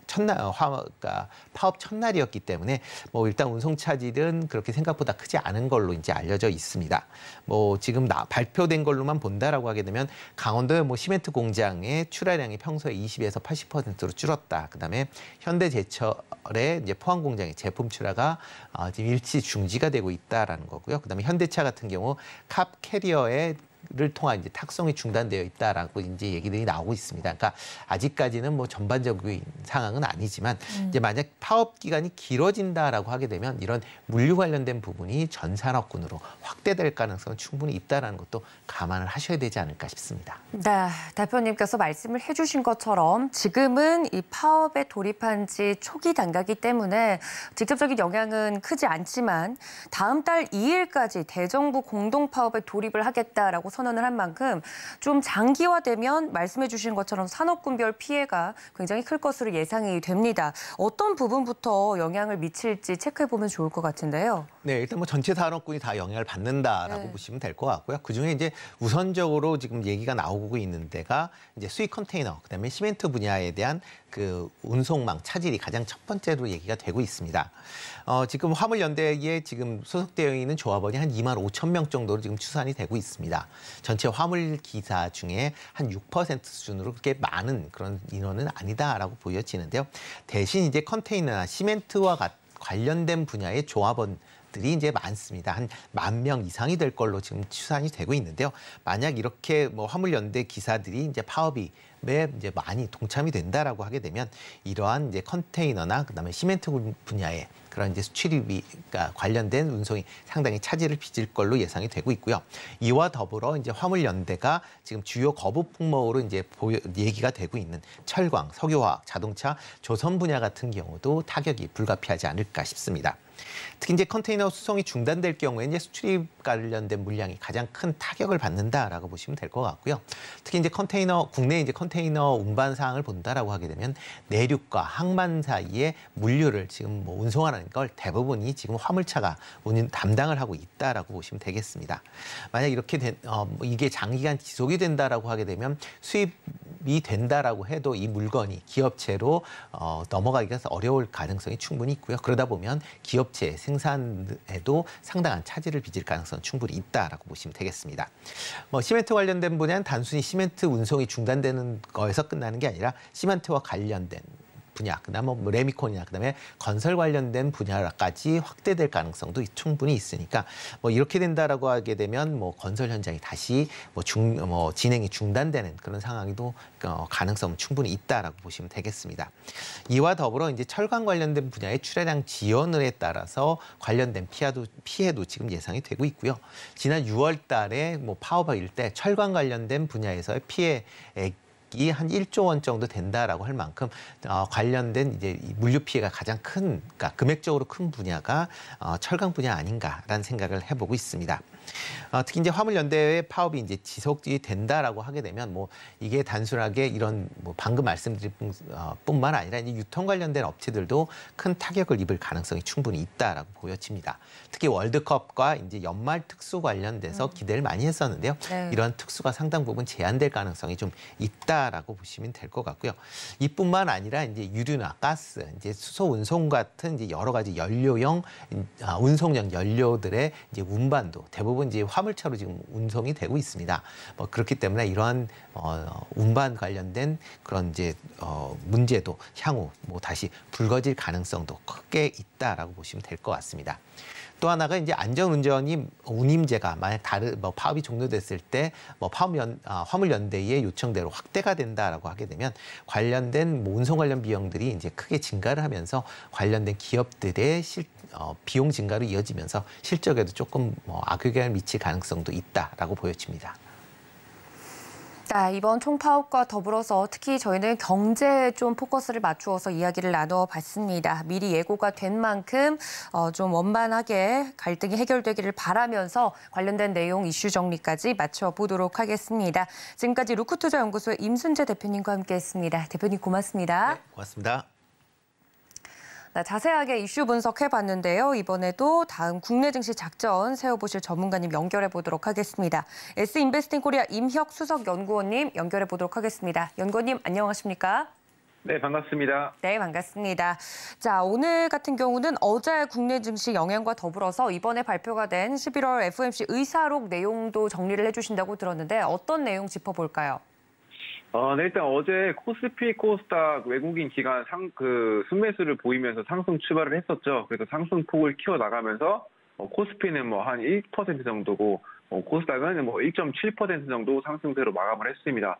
그러니까 파업 첫날이었기 때문에 뭐 일단 운송 차질은 그렇게 생각보다 크지 않은 걸로 이제 알려져 있습니다. 뭐 지금 발표된 걸로만 본다라고 하게 되면 강원도의 뭐 시멘트 공장의 출하량이 평소에 20에서 80%로 줄었다. 그다음에 현대제철의 이제 포항 공장의 제품 출하가 지금 일시 중지가 되고 있다라는 거고요. 그다음에 현대차 같은 경우 캅 캐리어의 를 통한 이제 탁송이 중단되어 있다라고 이제 얘기들이 나오고 있습니다. 그러니까 아직까지는 뭐 전반적인 상황은 아니지만 이제 만약 파업 기간이 길어진다라고 하게 되면 이런 물류 관련된 부분이 전 산업군으로 확대될 가능성은 충분히 있다라는 것도 감안을 하셔야 되지 않을까 싶습니다. 네, 대표님께서 말씀을 해주신 것처럼 지금은 이 파업에 돌입한 지 초기 단계이기 때문에 직접적인 영향은 크지 않지만 다음 달 2일까지 대정부 공동 파업에 돌입을 하겠다라고 선언을 한 만큼 좀 장기화되면 말씀해 주신 것처럼 산업군별 피해가 굉장히 클 것으로 예상이 됩니다. 어떤 부분부터 영향을 미칠지 체크해 보면 좋을 것 같은데요. 네, 일단 뭐 전체 산업군이 다 영향을 받는다라고 보시면 될 것 같고요. 그중에 이제 우선적으로 지금 얘기가 나오고 있는 데가 이제 수입 컨테이너, 그다음에 시멘트 분야에 대한 그 운송망 차질이 가장 첫 번째로 얘기가 되고 있습니다. 지금 화물연대에 지금 소속되어 있는 조합원이 한 2만 5천 명 정도로 지금 추산이 되고 있습니다. 전체 화물 기사 중에 한 6% 수준으로 그렇게 많은 그런 인원은 아니다라고 보여지는데요. 대신 이제 컨테이너나 시멘트와 관련된 분야의 조합원들이 이제 많습니다. 한 10,000명 이상이 될 걸로 지금 추산이 되고 있는데요. 만약 이렇게 뭐 화물연대 기사들이 이제 파업에 이제 많이 동참이 된다라고 하게 되면 이러한 이제 컨테이너나 그다음에 시멘트 분야의 그런 이제 수출입과 관련된 운송이 상당히 차질을 빚을 걸로 예상이 되고 있고요. 이와 더불어 이제 화물연대가 지금 주요 거부 품목으로 이제 얘기가 되고 있는 철강, 석유화학, 자동차, 조선 분야 같은 경우도 타격이 불가피하지 않을까 싶습니다. 특히 이제 컨테이너 수송이 중단될 경우에 이제 수출입 관련된 물량이 가장 큰 타격을 받는다라고 보시면 될 것 같고요. 특히 이제 국내 이제 컨테이너 운반 사항을 본다라고 하게 되면 내륙과 항만 사이에 물류를 지금 뭐 운송하는 걸 대부분이 지금 화물차가 담당을 하고 있다라고 보시면 되겠습니다. 만약 이렇게 이게 장기간 지속이 된다라고 하게 되면 수입이 된다라고 해도 이 물건이 기업체로 넘어가기가 어려울 가능성이 충분히 있고요. 그러다 보면 기업체 생산에도 상당한 차질을 빚을 가능성은 충분히 있다라고 보시면 되겠습니다. 뭐 시멘트 관련된 분야는 단순히 시멘트 운송이 중단되는 거에서 끝나는 게 아니라 시멘트와 관련된 분야, 그다음에 뭐 레미콘이나 그다음에 건설 관련된 분야까지 확대될 가능성도 충분히 있으니까 뭐 이렇게 된다라고 하게 되면 뭐 건설 현장이 다시 진행이 중단되는 그런 상황이도 가능성은 충분히 있다라고 보시면 되겠습니다. 이와 더불어 이제 철강 관련된 분야의 출하량 지연에 따라서 관련된 피해도 지금 예상이 되고 있고요. 지난 6월달에 뭐 파업일 때 철강 관련된 분야에서의 피해액 이 한 1조 원 정도 된다라고 할 만큼 관련된 이제 물류 피해가 가장 큰, 그러니까 금액적으로 큰 분야가 철강 분야 아닌가라는 생각을 해보고 있습니다. 특히 이제 화물연대의 파업이 이제 지속이 된다라고 하게 되면 뭐 이게 단순하게 이런 뭐 방금 말씀드린 뿐만 아니라 이제 유통 관련된 업체들도 큰 타격을 입을 가능성이 충분히 있다라고 보여집니다. 특히 월드컵과 이제 연말 특수 관련돼서 기대를 많이 했었는데요. 네. 이러한 특수가 상당 부분 제한될 가능성이 좀 있다라고 보시면 될 것 같고요. 이뿐만 아니라 이제 유류나 가스, 이제 수소 운송 같은 이제 여러 가지 연료용 운송용 연료들의 이제 운반도 대부분 이제 화물차로 지금 운송이 되고 있습니다. 뭐 그렇기 때문에 이러한 운반 관련된 그런 이제 문제도 향후 뭐 다시 불거질 가능성도 크게 있다라고 보시면 될 것 같습니다. 또 하나가 이제 안전운전이 운임제가 만약 파업이 종료됐을 때 화물연대의 요청대로 확대가 된다라고 하게 되면 관련된 운송 관련 비용들이 이제 크게 증가를 하면서 관련된 기업들의 비용 증가로 이어지면서 실적에도 조금 악영향을 미칠 가능성도 있다라고 보여집니다. 자, 이번 총파업과 더불어서 특히 저희는 경제에 좀 포커스를 맞추어서 이야기를 나눠봤습니다. 미리 예고가 된 만큼 좀 원만하게 갈등이 해결되기를 바라면서 관련된 내용 이슈 정리까지 마쳐보도록 하겠습니다. 지금까지 루크투자연구소의 임순재 대표님과 함께했습니다. 대표님 고맙습니다. 네, 고맙습니다. 자세하게 이슈 분석해봤는데요. 이번에도 다음 국내 증시 작전 세워보실 전문가님 연결해보도록 하겠습니다. S인베스팅 코리아 임혁 수석연구원님 연결해보도록 하겠습니다. 연구원님 안녕하십니까? 네, 반갑습니다. 네, 반갑습니다. 자, 오늘 같은 경우는 어제 국내 증시 영향과 더불어서 이번에 발표가 된 11월 FOMC 의사록 내용도 정리를 해주신다고 들었는데 어떤 내용 짚어볼까요? 네, 일단 어제 코스피, 코스닥 외국인 기관 순매수를 보이면서 상승 출발을 했었죠. 그래서 상승폭을 키워나가면서 코스피는 뭐 한 1% 정도고 코스닥은 뭐 1.7% 정도 상승세로 마감을 했습니다.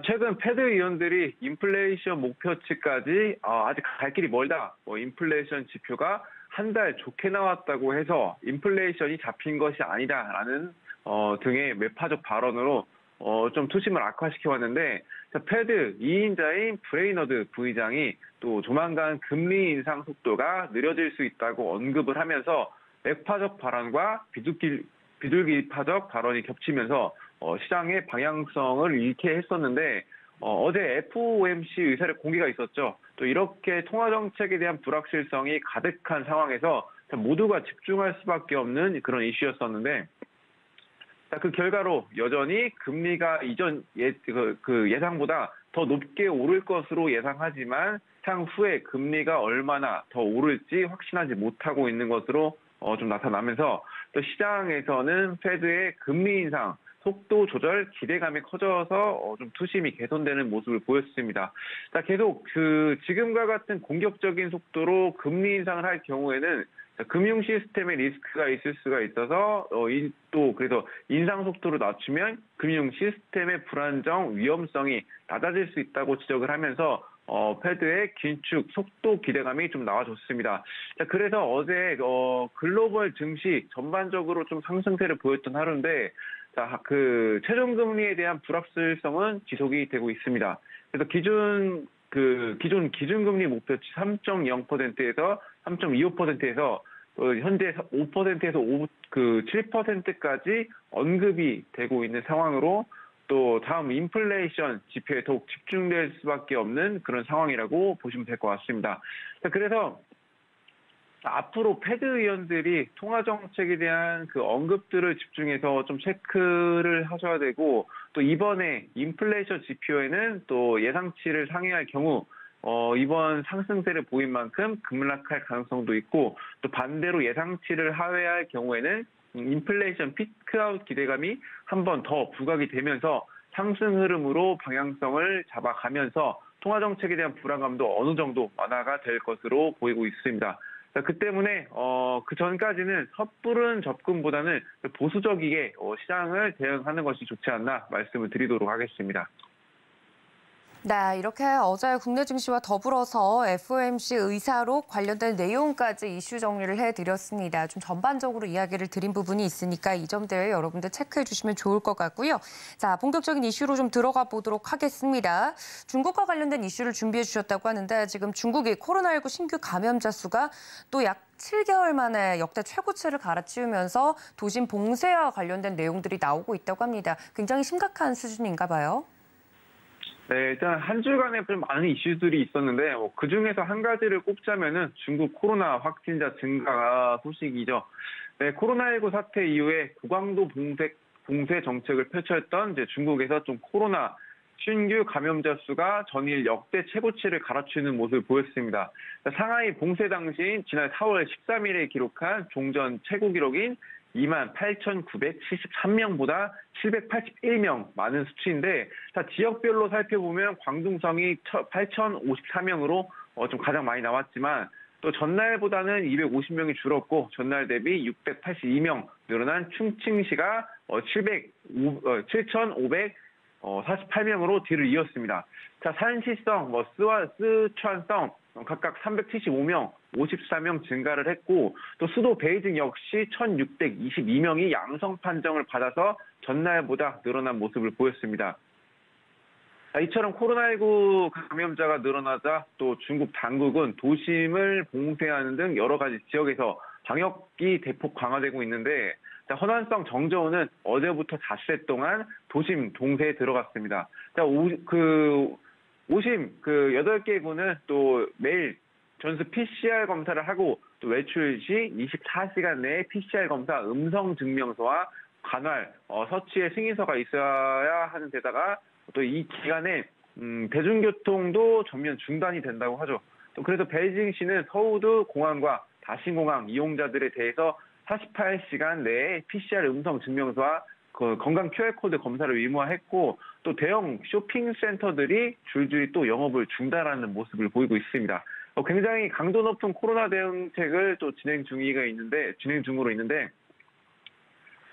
최근 패드 위원들이 인플레이션 목표치까지 아직 갈 길이 멀다. 인플레이션 지표가 한 달 좋게 나왔다고 해서 인플레이션이 잡힌 것이 아니다라는 등의 매파적 발언으로 좀 투심을 악화시켜 왔는데, 패드 2인자인 브레이너드 부의장이 또 조만간 금리 인상 속도가 느려질 수 있다고 언급을 하면서 매파적 발언과 비둘기파적 발언이 겹치면서 시장의 방향성을 잃게 했었는데, 어제 FOMC 의사록 공개가 있었죠. 또 이렇게 통화 정책에 대한 불확실성이 가득한 상황에서 모두가 집중할 수밖에 없는 그런 이슈였었는데, 그 결과로 여전히 금리가 이전 예상보다 더 높게 오를 것으로 예상하지만 향후에 금리가 얼마나 더 오를지 확신하지 못하고 있는 것으로 좀 나타나면서 또 시장에서는 페드의 금리 인상 속도 조절 기대감이 커져서 좀 투심이 개선되는 모습을 보였습니다. 자, 계속 지금과 같은 공격적인 속도로 금리 인상을 할 경우에는 금융 시스템에 리스크가 있을 수가 있어서 또 그래서 인상 속도를 낮추면 금융 시스템의 불안정 위험성이 낮아질 수 있다고 지적을 하면서 페드의 긴축 속도 기대감이 좀 나와줬습니다. 자, 그래서 어제 글로벌 증시 전반적으로 좀 상승세를 보였던 하루인데, 자, 최종 금리에 대한 불확실성은 지속이 되고 있습니다. 그래서 기존 기준금리 목표치 3.0%에서 3.25%에서 현재 5%에서 7%까지 언급이 되고 있는 상황으로 또 다음 인플레이션 지표에 더욱 집중될 수밖에 없는 그런 상황이라고 보시면 될 것 같습니다. 그래서 앞으로 페드 의원들이 통화 정책에 대한 언급들을 집중해서 좀 체크를 하셔야 되고, 또 이번에 인플레이션 지표에는 또 예상치를 상회할 경우 이번 상승세를 보인 만큼 급락할 가능성도 있고, 또 반대로 예상치를 하회할 경우에는 인플레이션 피크아웃 기대감이 한 번 더 부각이 되면서 상승 흐름으로 방향성을 잡아가면서 통화 정책에 대한 불안감도 어느 정도 완화가 될 것으로 보이고 있습니다. 그 때문에 그 전까지는 섣부른 접근보다는 보수적이게 시장을 대응하는 것이 좋지 않나 말씀을 드리도록 하겠습니다. 네, 이렇게 어제 국내 증시와 더불어서 FOMC 의사로 관련된 내용까지 이슈 정리를 해드렸습니다. 좀 전반적으로 이야기를 드린 부분이 있으니까 이 점들 여러분들 체크해 주시면 좋을 것 같고요. 자, 본격적인 이슈로 좀 들어가 보도록 하겠습니다. 중국과 관련된 이슈를 준비해 주셨다고 하는데, 지금 중국이 코로나19 신규 감염자 수가 또 약 7개월 만에 역대 최고치를 갈아치우면서 도심 봉쇄와 관련된 내용들이 나오고 있다고 합니다. 굉장히 심각한 수준인가 봐요. 네, 일단 한 주간에 좀 많은 이슈들이 있었는데 그 중에서 한 가지를 꼽자면은 중국 코로나 확진자 증가 소식이죠. 네, 코로나19 사태 이후에 고강도 봉쇄 정책을 펼쳤던 중국에서 좀 코로나 신규 감염자 수가 전일 역대 최고치를 갈아치우는 모습을 보였습니다. 상하이 봉쇄 당시인 지난 4월 13일에 기록한 종전 최고 기록인 28,973명보다 781명 많은 수치인데, 지역별로 살펴보면 광둥성이 8,054명으로 좀 가장 많이 나왔지만, 또 전날보다는 250명이 줄었고 전날 대비 682명 늘어난 충칭시가 7,548명으로 뒤를 이었습니다. 자, 산시성, 스촨성 각각 375명, 54명 증가를 했고, 또 수도 베이징 역시 1,622명이 양성 판정을 받아서 전날보다 늘어난 모습을 보였습니다. 이처럼 코로나19 감염자가 늘어나자 또 중국 당국은 도심을 봉쇄하는 등 여러 가지 지역에서 방역이 대폭 강화되고 있는데, 허난성 정저우는 어제부터 닷새 동안 도심 봉쇄에 들어갔습니다. 오심 8개구는 또 매일 전수 PCR 검사를 하고, 또 외출 시 24시간 내에 PCR 검사 음성 증명서와 관할 서치의 승인서가 있어야 하는 데다가 또 이 기간에 대중교통도 전면 중단이 된다고 하죠. 또 그래서 베이징시는 서우드 공항과 다신공항 이용자들에 대해서 48시간 내에 PCR 음성 증명서와 건강 QR코드 검사를 의무화했고, 또 대형 쇼핑센터들이 줄줄이 또 영업을 중단하는 모습을 보이고 있습니다. 굉장히 강도 높은 코로나 대응책을 또 진행 중으로 있는데,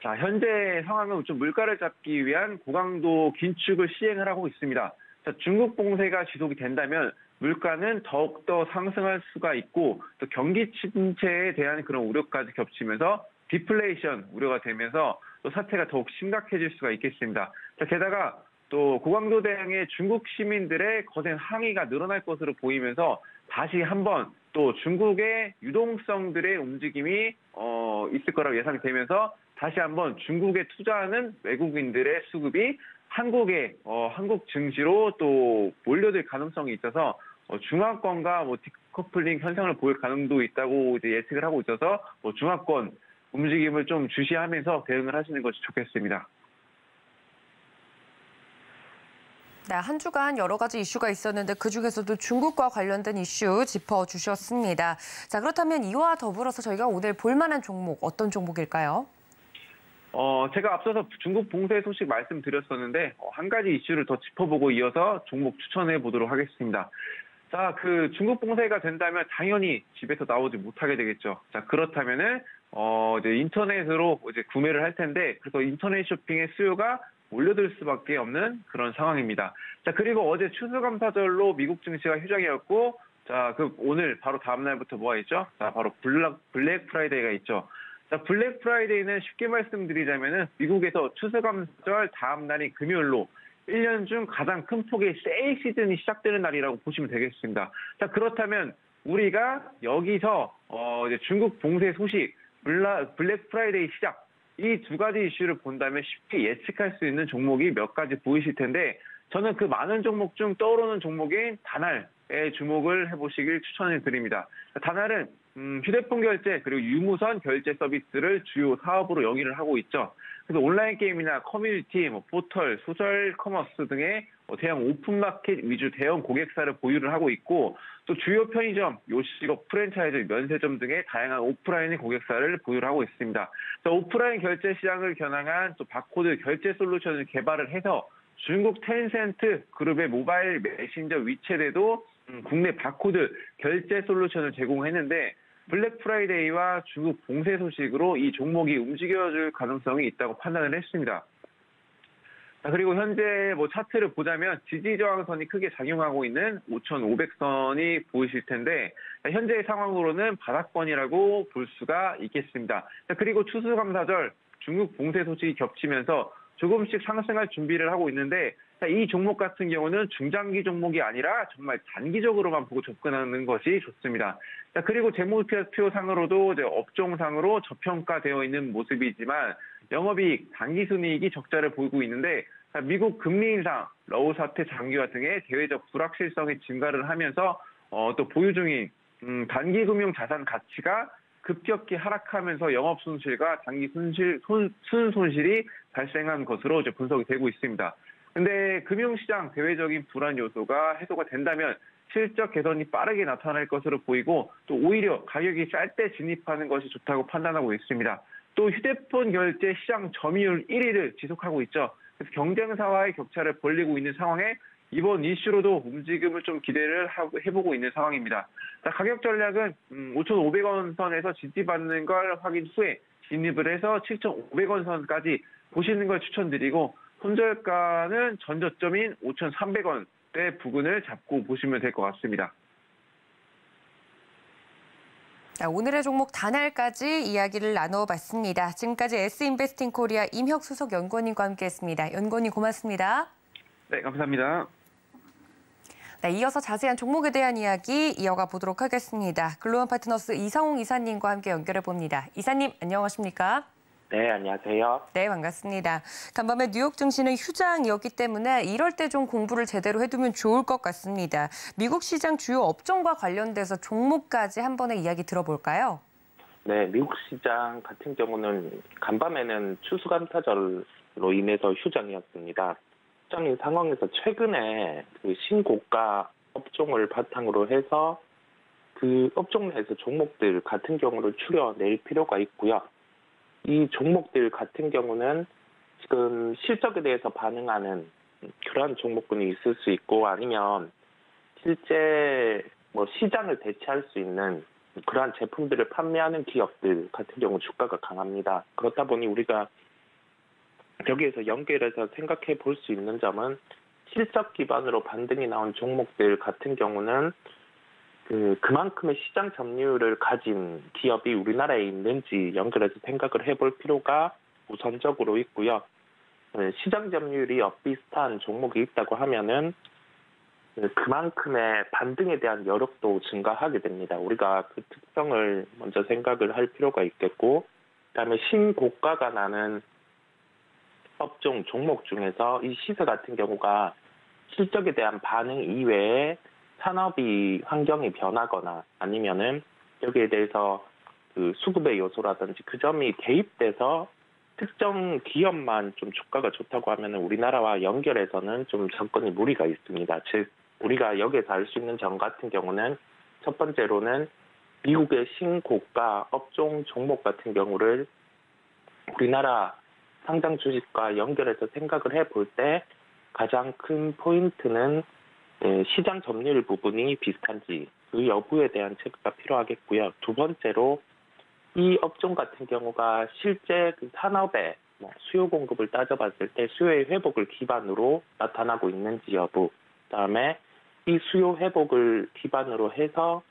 자, 현재 상황은 좀 물가를 잡기 위한 고강도 긴축을 시행을 하고 있습니다. 자, 중국 봉쇄가 지속이 된다면 물가는 더욱더 상승할 수가 있고, 또 경기 침체에 대한 그런 우려까지 겹치면서 디플레이션 우려가 되면서 또 사태가 더욱 심각해질 수가 있겠습니다. 자, 게다가 또 고강도 대응에 중국 시민들의 거센 항의가 늘어날 것으로 보이면서 다시 한번 또 중국의 유동성들의 움직임이 있을 거라고 예상되면서 다시 한번 중국에 투자하는 외국인들의 수급이 한국 증시로 또 몰려들 가능성이 있어서 중화권과 디커플링 현상을 보일 가능성도 있다고 예측을 하고 있어서 중화권 움직임을 좀 주시하면서 대응을 하시는 것이 좋겠습니다. 네, 한 주간 여러 가지 이슈가 있었는데 그중에서도 중국과 관련된 이슈 짚어주셨습니다. 자, 그렇다면 이와 더불어서 저희가 오늘 볼만한 종목 어떤 종목일까요? 제가 앞서서 중국 봉쇄 소식 말씀드렸었는데 한 가지 이슈를 더 짚어보고 이어서 종목 추천해 보도록 하겠습니다. 자, 그 중국 봉쇄가 된다면 당연히 집에서 나오지 못하게 되겠죠. 자, 그렇다면은 이제 인터넷으로 이제 구매를 할 텐데 그래서 인터넷 쇼핑의 수요가 몰려들 수밖에 없는 그런 상황입니다. 자, 그리고 어제 추수감사절로 미국 증시가 휴장이었고, 자, 오늘 바로 다음 날부터 뭐가 있죠? 자, 바로 블랙 프라이데이가 있죠. 자, 블랙 프라이데이는 쉽게 말씀드리자면은 미국에서 추수감사절 다음 날이 금요일로 1년 중 가장 큰 폭의 세일 시즌이 시작되는 날이라고 보시면 되겠습니다. 자, 그렇다면 우리가 여기서 이제 중국 봉쇄 소식, 블랙 프라이데이 시작, 이 두 가지 이슈를 본다면 쉽게 예측할 수 있는 종목이 몇 가지 보이실 텐데 저는 그 많은 종목 중 떠오르는 종목인 다날에 주목을 해보시길 추천을 드립니다. 다날은 휴대폰 결제 그리고 유무선 결제 서비스를 주요 사업으로 영위를 하고 있죠. 그래서 온라인 게임이나 커뮤니티, 포털, 소셜 커머스 등의 대형 오픈마켓 위주 대형 고객사를 보유를 하고 있고 또 주요 편의점, 요식업, 프랜차이즈, 면세점 등의 다양한 오프라인 고객사를 보유를 하고 있습니다. 오프라인 결제 시장을 겨냥한 또 바코드 결제 솔루션을 개발을 해서 중국 텐센트 그룹의 모바일 메신저 위챗에도 국내 바코드 결제 솔루션을 제공했는데 블랙 프라이데이와 중국 봉쇄 소식으로 이 종목이 움직여줄 가능성이 있다고 판단을 했습니다. 그리고 현재 차트를 보자면 지지 저항선이 크게 작용하고 있는 5,500선이 보이실 텐데 현재의 상황으로는 바닥권이라고 볼 수가 있겠습니다. 그리고 추수감사절 중국 봉쇄 소식이 겹치면서 조금씩 상승할 준비를 하고 있는데 이 종목 같은 경우는 중장기 종목이 아니라 정말 단기적으로만 보고 접근하는 것이 좋습니다. 그리고 재무제표상으로도 이제 업종상으로 저평가되어 있는 모습이지만 영업이익, 단기순이익이 적자를 보이고 있는데 미국 금리 인상, 러우 사태 장기화 등의 대외적 불확실성이 증가를 하면서 또 보유 중인 단기금융 자산 가치가 급격히 하락하면서 영업 손실과 단기 순손실이 발생한 것으로 이제 분석이 되고 있습니다. 근데 금융시장 대외적인 불안 요소가 해소가 된다면 실적 개선이 빠르게 나타날 것으로 보이고 또 오히려 가격이 쌀 때 진입하는 것이 좋다고 판단하고 있습니다. 또 휴대폰 결제 시장 점유율 1위를 지속하고 있죠. 그래서 경쟁사와의 격차를 벌리고 있는 상황에 이번 이슈로도 움직임을 좀 기대를 해보고 있는 상황입니다. 자, 가격 전략은 5,500원 선에서 지지받는 걸 확인 후에 진입을 해서 7,500원 선까지 보시는 걸 추천드리고 손절가는 전저점인 5,300원대 부근을 잡고 보시면 될 것 같습니다. 오늘의 종목 다날까지 이야기를 나눠봤습니다. 지금까지 S인베스팅 코리아 임혁 수석 연구원님과 함께했습니다. 연구원님 고맙습니다. 네, 감사합니다. 네, 이어서 자세한 종목에 대한 이야기 이어가 보도록 하겠습니다. 글로벌 파트너스 이상홍 이사님과 함께 연결해 봅니다. 이사님 안녕하십니까? 네, 안녕하세요. 네, 반갑습니다. 간밤에 뉴욕 증시는 휴장이었기 때문에 이럴 때 좀 공부를 제대로 해두면 좋을 것 같습니다. 미국 시장 주요 업종과 관련돼서 종목까지 한 번에 이야기 들어볼까요? 네, 미국 시장 같은 경우는 간밤에는 추수감사절로 인해서 휴장이었습니다. 휴장인 상황에서 최근에 그 신고가 업종을 바탕으로 해서 그 업종 내에서 종목들 같은 경우를 추려낼 필요가 있고요. 이 종목들 같은 경우는 지금 실적에 대해서 반응하는 그러한 종목군이 있을 수 있고 아니면 실제 시장을 대체할 수 있는 그러한 제품들을 판매하는 기업들 같은 경우 주가가 강합니다. 그렇다 보니 우리가 여기에서 연결해서 생각해 볼 수 있는 점은 실적 기반으로 반등이 나온 종목들 같은 경우는 그만큼의 시장 점유율을 가진 기업이 우리나라에 있는지 연결해서 생각을 해볼 필요가 우선적으로 있고요. 시장 점유율이 비슷한 종목이 있다고 하면은 그만큼의 반등에 대한 여력도 증가하게 됩니다. 우리가 그 특성을 먼저 생각을 할 필요가 있겠고, 그다음에 신고가가 나는 업종 종목 중에서 이 시세 같은 경우가 실적에 대한 반응 이외에 산업이 환경이 변하거나 아니면은 여기에 대해서 그 수급의 요소라든지 그 점이 대입돼서 특정 기업만 좀 주가가 좋다고 하면 우리나라와 연결해서는 좀 접근이 무리가 있습니다. 즉 우리가 여기에서 알 수 있는 점 같은 경우는 첫 번째로는 미국의 신고가 업종 종목 같은 경우를 우리나라 상장 주식과 연결해서 생각을 해볼 때 가장 큰 포인트는 시장 점유율 부분이 비슷한지 그 여부에 대한 체크가 필요하겠고요. 두 번째로 이 업종 같은 경우가 실제 그 산업의 수요 공급을 따져봤을 때 수요의 회복을 기반으로 나타나고 있는지 여부, 그다음에 이 수요 회복을 기반으로 해서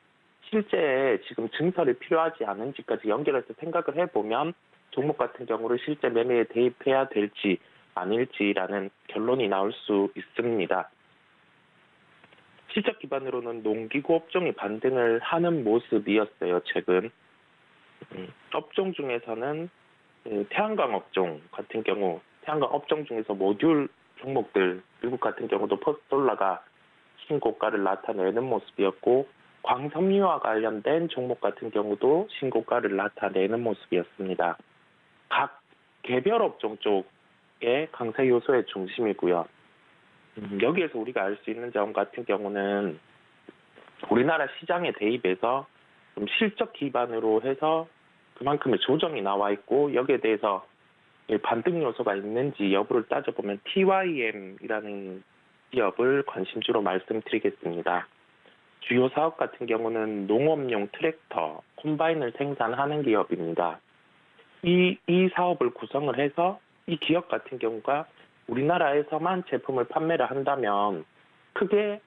실제 지금 증설이 필요하지 않은지까지 연결해서 생각을 해보면 종목 같은 경우를 실제 매매에 대입해야 될지 아닐지라는 결론이 나올 수 있습니다. 실적 기반으로는 농기구 업종이 반등을 하는 모습이었어요, 최근. 업종 중에서는 태양광 업종 같은 경우, 태양광 업종 중에서 모듈 종목들, 미국 같은 경우도 퍼스트솔라가 신고가를 나타내는 모습이었고, 광섬유와 관련된 종목 같은 경우도 신고가를 나타내는 모습이었습니다. 각 개별 업종 쪽의 강세 요소의 중심이고요. 여기에서 우리가 알 수 있는 점 같은 경우는 우리나라 시장에 대입해서 좀 실적 기반으로 해서 그만큼의 조정이 나와 있고 여기에 대해서 반등 요소가 있는지 여부를 따져보면 TYM이라는 기업을 관심주로 말씀드리겠습니다. 주요 사업 같은 경우는 농업용 트랙터, 콤바인을 생산하는 기업입니다. 이 사업을 구성을 해서 이 기업 같은 경우가 우리나라에서만 제품을 판매를 한다면 크게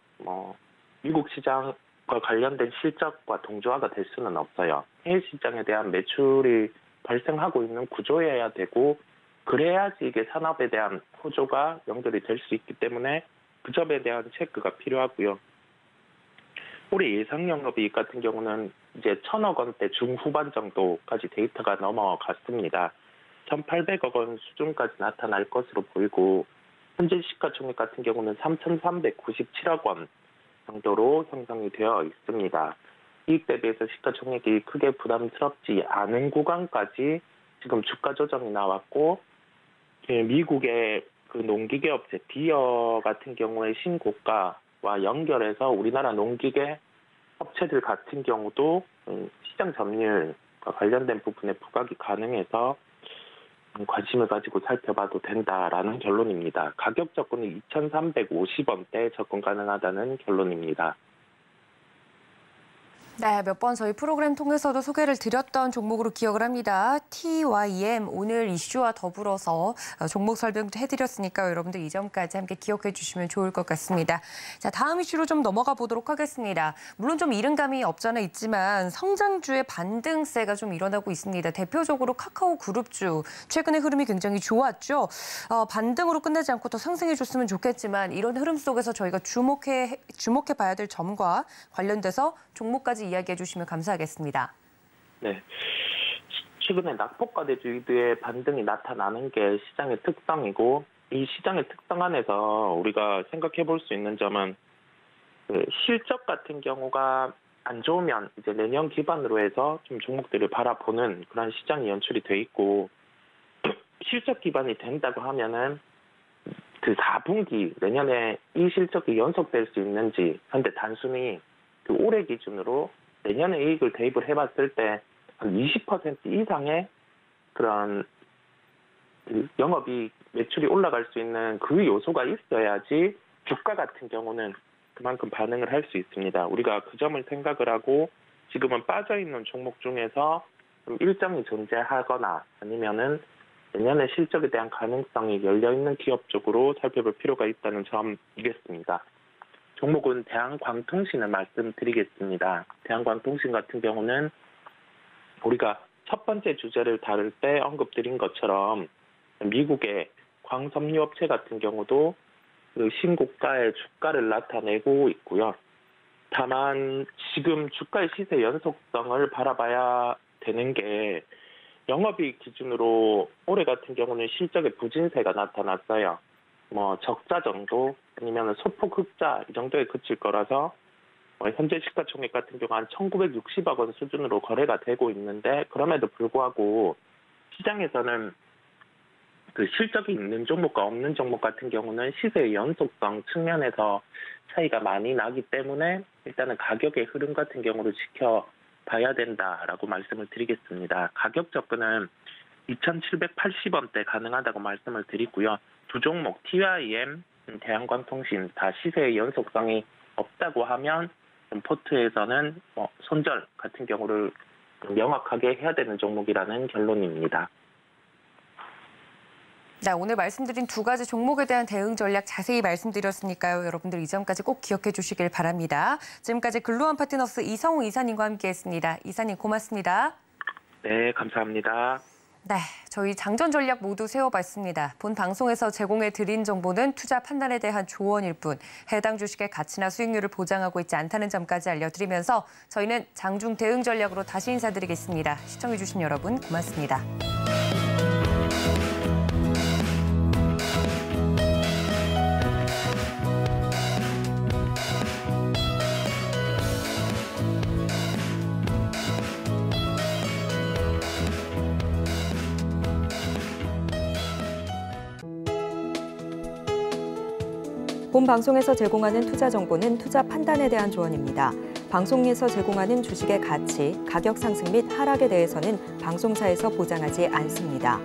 미국 시장과 관련된 실적과 동조화가 될 수는 없어요. 해외 시장에 대한 매출이 발생하고 있는 구조여야 되고 그래야지 이게 산업에 대한 호조가 연결이 될 수 있기 때문에 그 점에 대한 체크가 필요하고요. 올해 예상 영업이익 같은 경우는 이제 1,000억 원대 중후반 정도까지 데이터가 넘어갔습니다. 1,800억 원 수준까지 나타날 것으로 보이고 현재 시가총액 같은 경우는 3,397억 원 정도로 형성이 되어 있습니다. 이익 대비해서 시가총액이 크게 부담스럽지 않은 구간까지 지금 주가 조정이 나왔고 미국의 그 농기계 업체 비어 같은 경우에 신고가와 연결해서 우리나라 농기계 업체들 같은 경우도 시장 점유율과 관련된 부분에 부각이 가능해서 관심을 가지고 살펴봐도 된다라는 결론입니다. 가격 접근은 2,350원대 접근 가능하다는 결론입니다. 네, 몇 번 저희 프로그램 통해서도 소개를 드렸던 종목으로 기억을 합니다. TYM 오늘 이슈와 더불어서 종목 설명도 해드렸으니까요. 여러분들 이 점까지 함께 기억해 주시면 좋을 것 같습니다. 자, 다음 이슈로 좀 넘어가 보도록 하겠습니다. 물론 좀 이른감이 없잖아 있지만 성장주의 반등세가 좀 일어나고 있습니다. 대표적으로 카카오 그룹주 최근의 흐름이 굉장히 좋았죠. 반등으로 끝나지 않고 더 상승해 줬으면 좋겠지만 이런 흐름 속에서 저희가 주목해 봐야 될 점과 관련돼서 종목까지 이야기해 주시면 감사하겠습니다. 네. 최근에 낙폭과대주의도의 반등이 나타나는 게 시장의 특성이고 이 시장의 특성 안에서 우리가 생각해 볼 수 있는 점은 실적 같은 경우가 안 좋으면 이제 내년 기반으로 해서 좀 종목들을 바라보는 그런 시장이 연출이 돼 있고 실적 기반이 된다고 하면은 그 4분기 내년에 이 실적이 연속될 수 있는지 근데 단순히 그 올해 기준으로 내년에 이익을 대입을 해봤을 때 한 20% 이상의 그런 영업이익 매출이 올라갈 수 있는 그 요소가 있어야지 주가 같은 경우는 그만큼 반응을 할 수 있습니다. 우리가 그 점을 생각을 하고 지금은 빠져있는 종목 중에서 일정이 존재하거나 아니면은 내년에 실적에 대한 가능성이 열려있는 기업 쪽으로 살펴볼 필요가 있다는 점이겠습니다. 종목은 대한광통신을 말씀드리겠습니다. 대한광통신 같은 경우는 우리가 첫 번째 주제를 다룰 때 언급드린 것처럼 미국의 광섬유 업체 같은 경우도 그 신고가의 주가를 나타내고 있고요. 다만 지금 주가의 시세 연속성을 바라봐야 되는 게 영업이익 기준으로 올해 같은 경우는 실적의 부진세가 나타났어요. 적자 정도 아니면 소폭 흑자 이 정도에 그칠 거라서 현재 시가총액 같은 경우 한 1,960억 원 수준으로 거래가 되고 있는데 그럼에도 불구하고 시장에서는 그 실적이 있는 종목과 없는 종목 같은 경우는 시세의 연속성 측면에서 차이가 많이 나기 때문에 일단은 가격의 흐름 같은 경우를 지켜봐야 된다라고 말씀을 드리겠습니다. 가격 접근은 2,780원대 가능하다고 말씀을 드리고요. 두 종목 TYM, 대한광통신 다 시세의 연속성이 없다고 하면 포트에서는 손절 같은 경우를 명확하게 해야 되는 종목이라는 결론입니다. 네, 오늘 말씀드린 두 가지 종목에 대한 대응 전략 자세히 말씀드렸으니까요. 여러분들 이 점까지 꼭 기억해 주시길 바랍니다. 지금까지 글로원 파트너스 이성우 이사님과 함께했습니다. 이사님 고맙습니다. 네, 감사합니다. 네, 저희 장전 전략 모두 세워봤습니다. 본 방송에서 제공해드린 정보는 투자 판단에 대한 조언일 뿐 해당 주식의 가치나 수익률을 보장하고 있지 않다는 점까지 알려드리면서 저희는 장중 대응 전략으로 다시 인사드리겠습니다. 시청해주신 여러분 고맙습니다. 본 방송에서 제공하는 투자 정보는 투자 판단에 대한 조언입니다. 방송에서 제공하는 주식의 가치, 가격 상승 및 하락에 대해서는 방송사에서 보장하지 않습니다.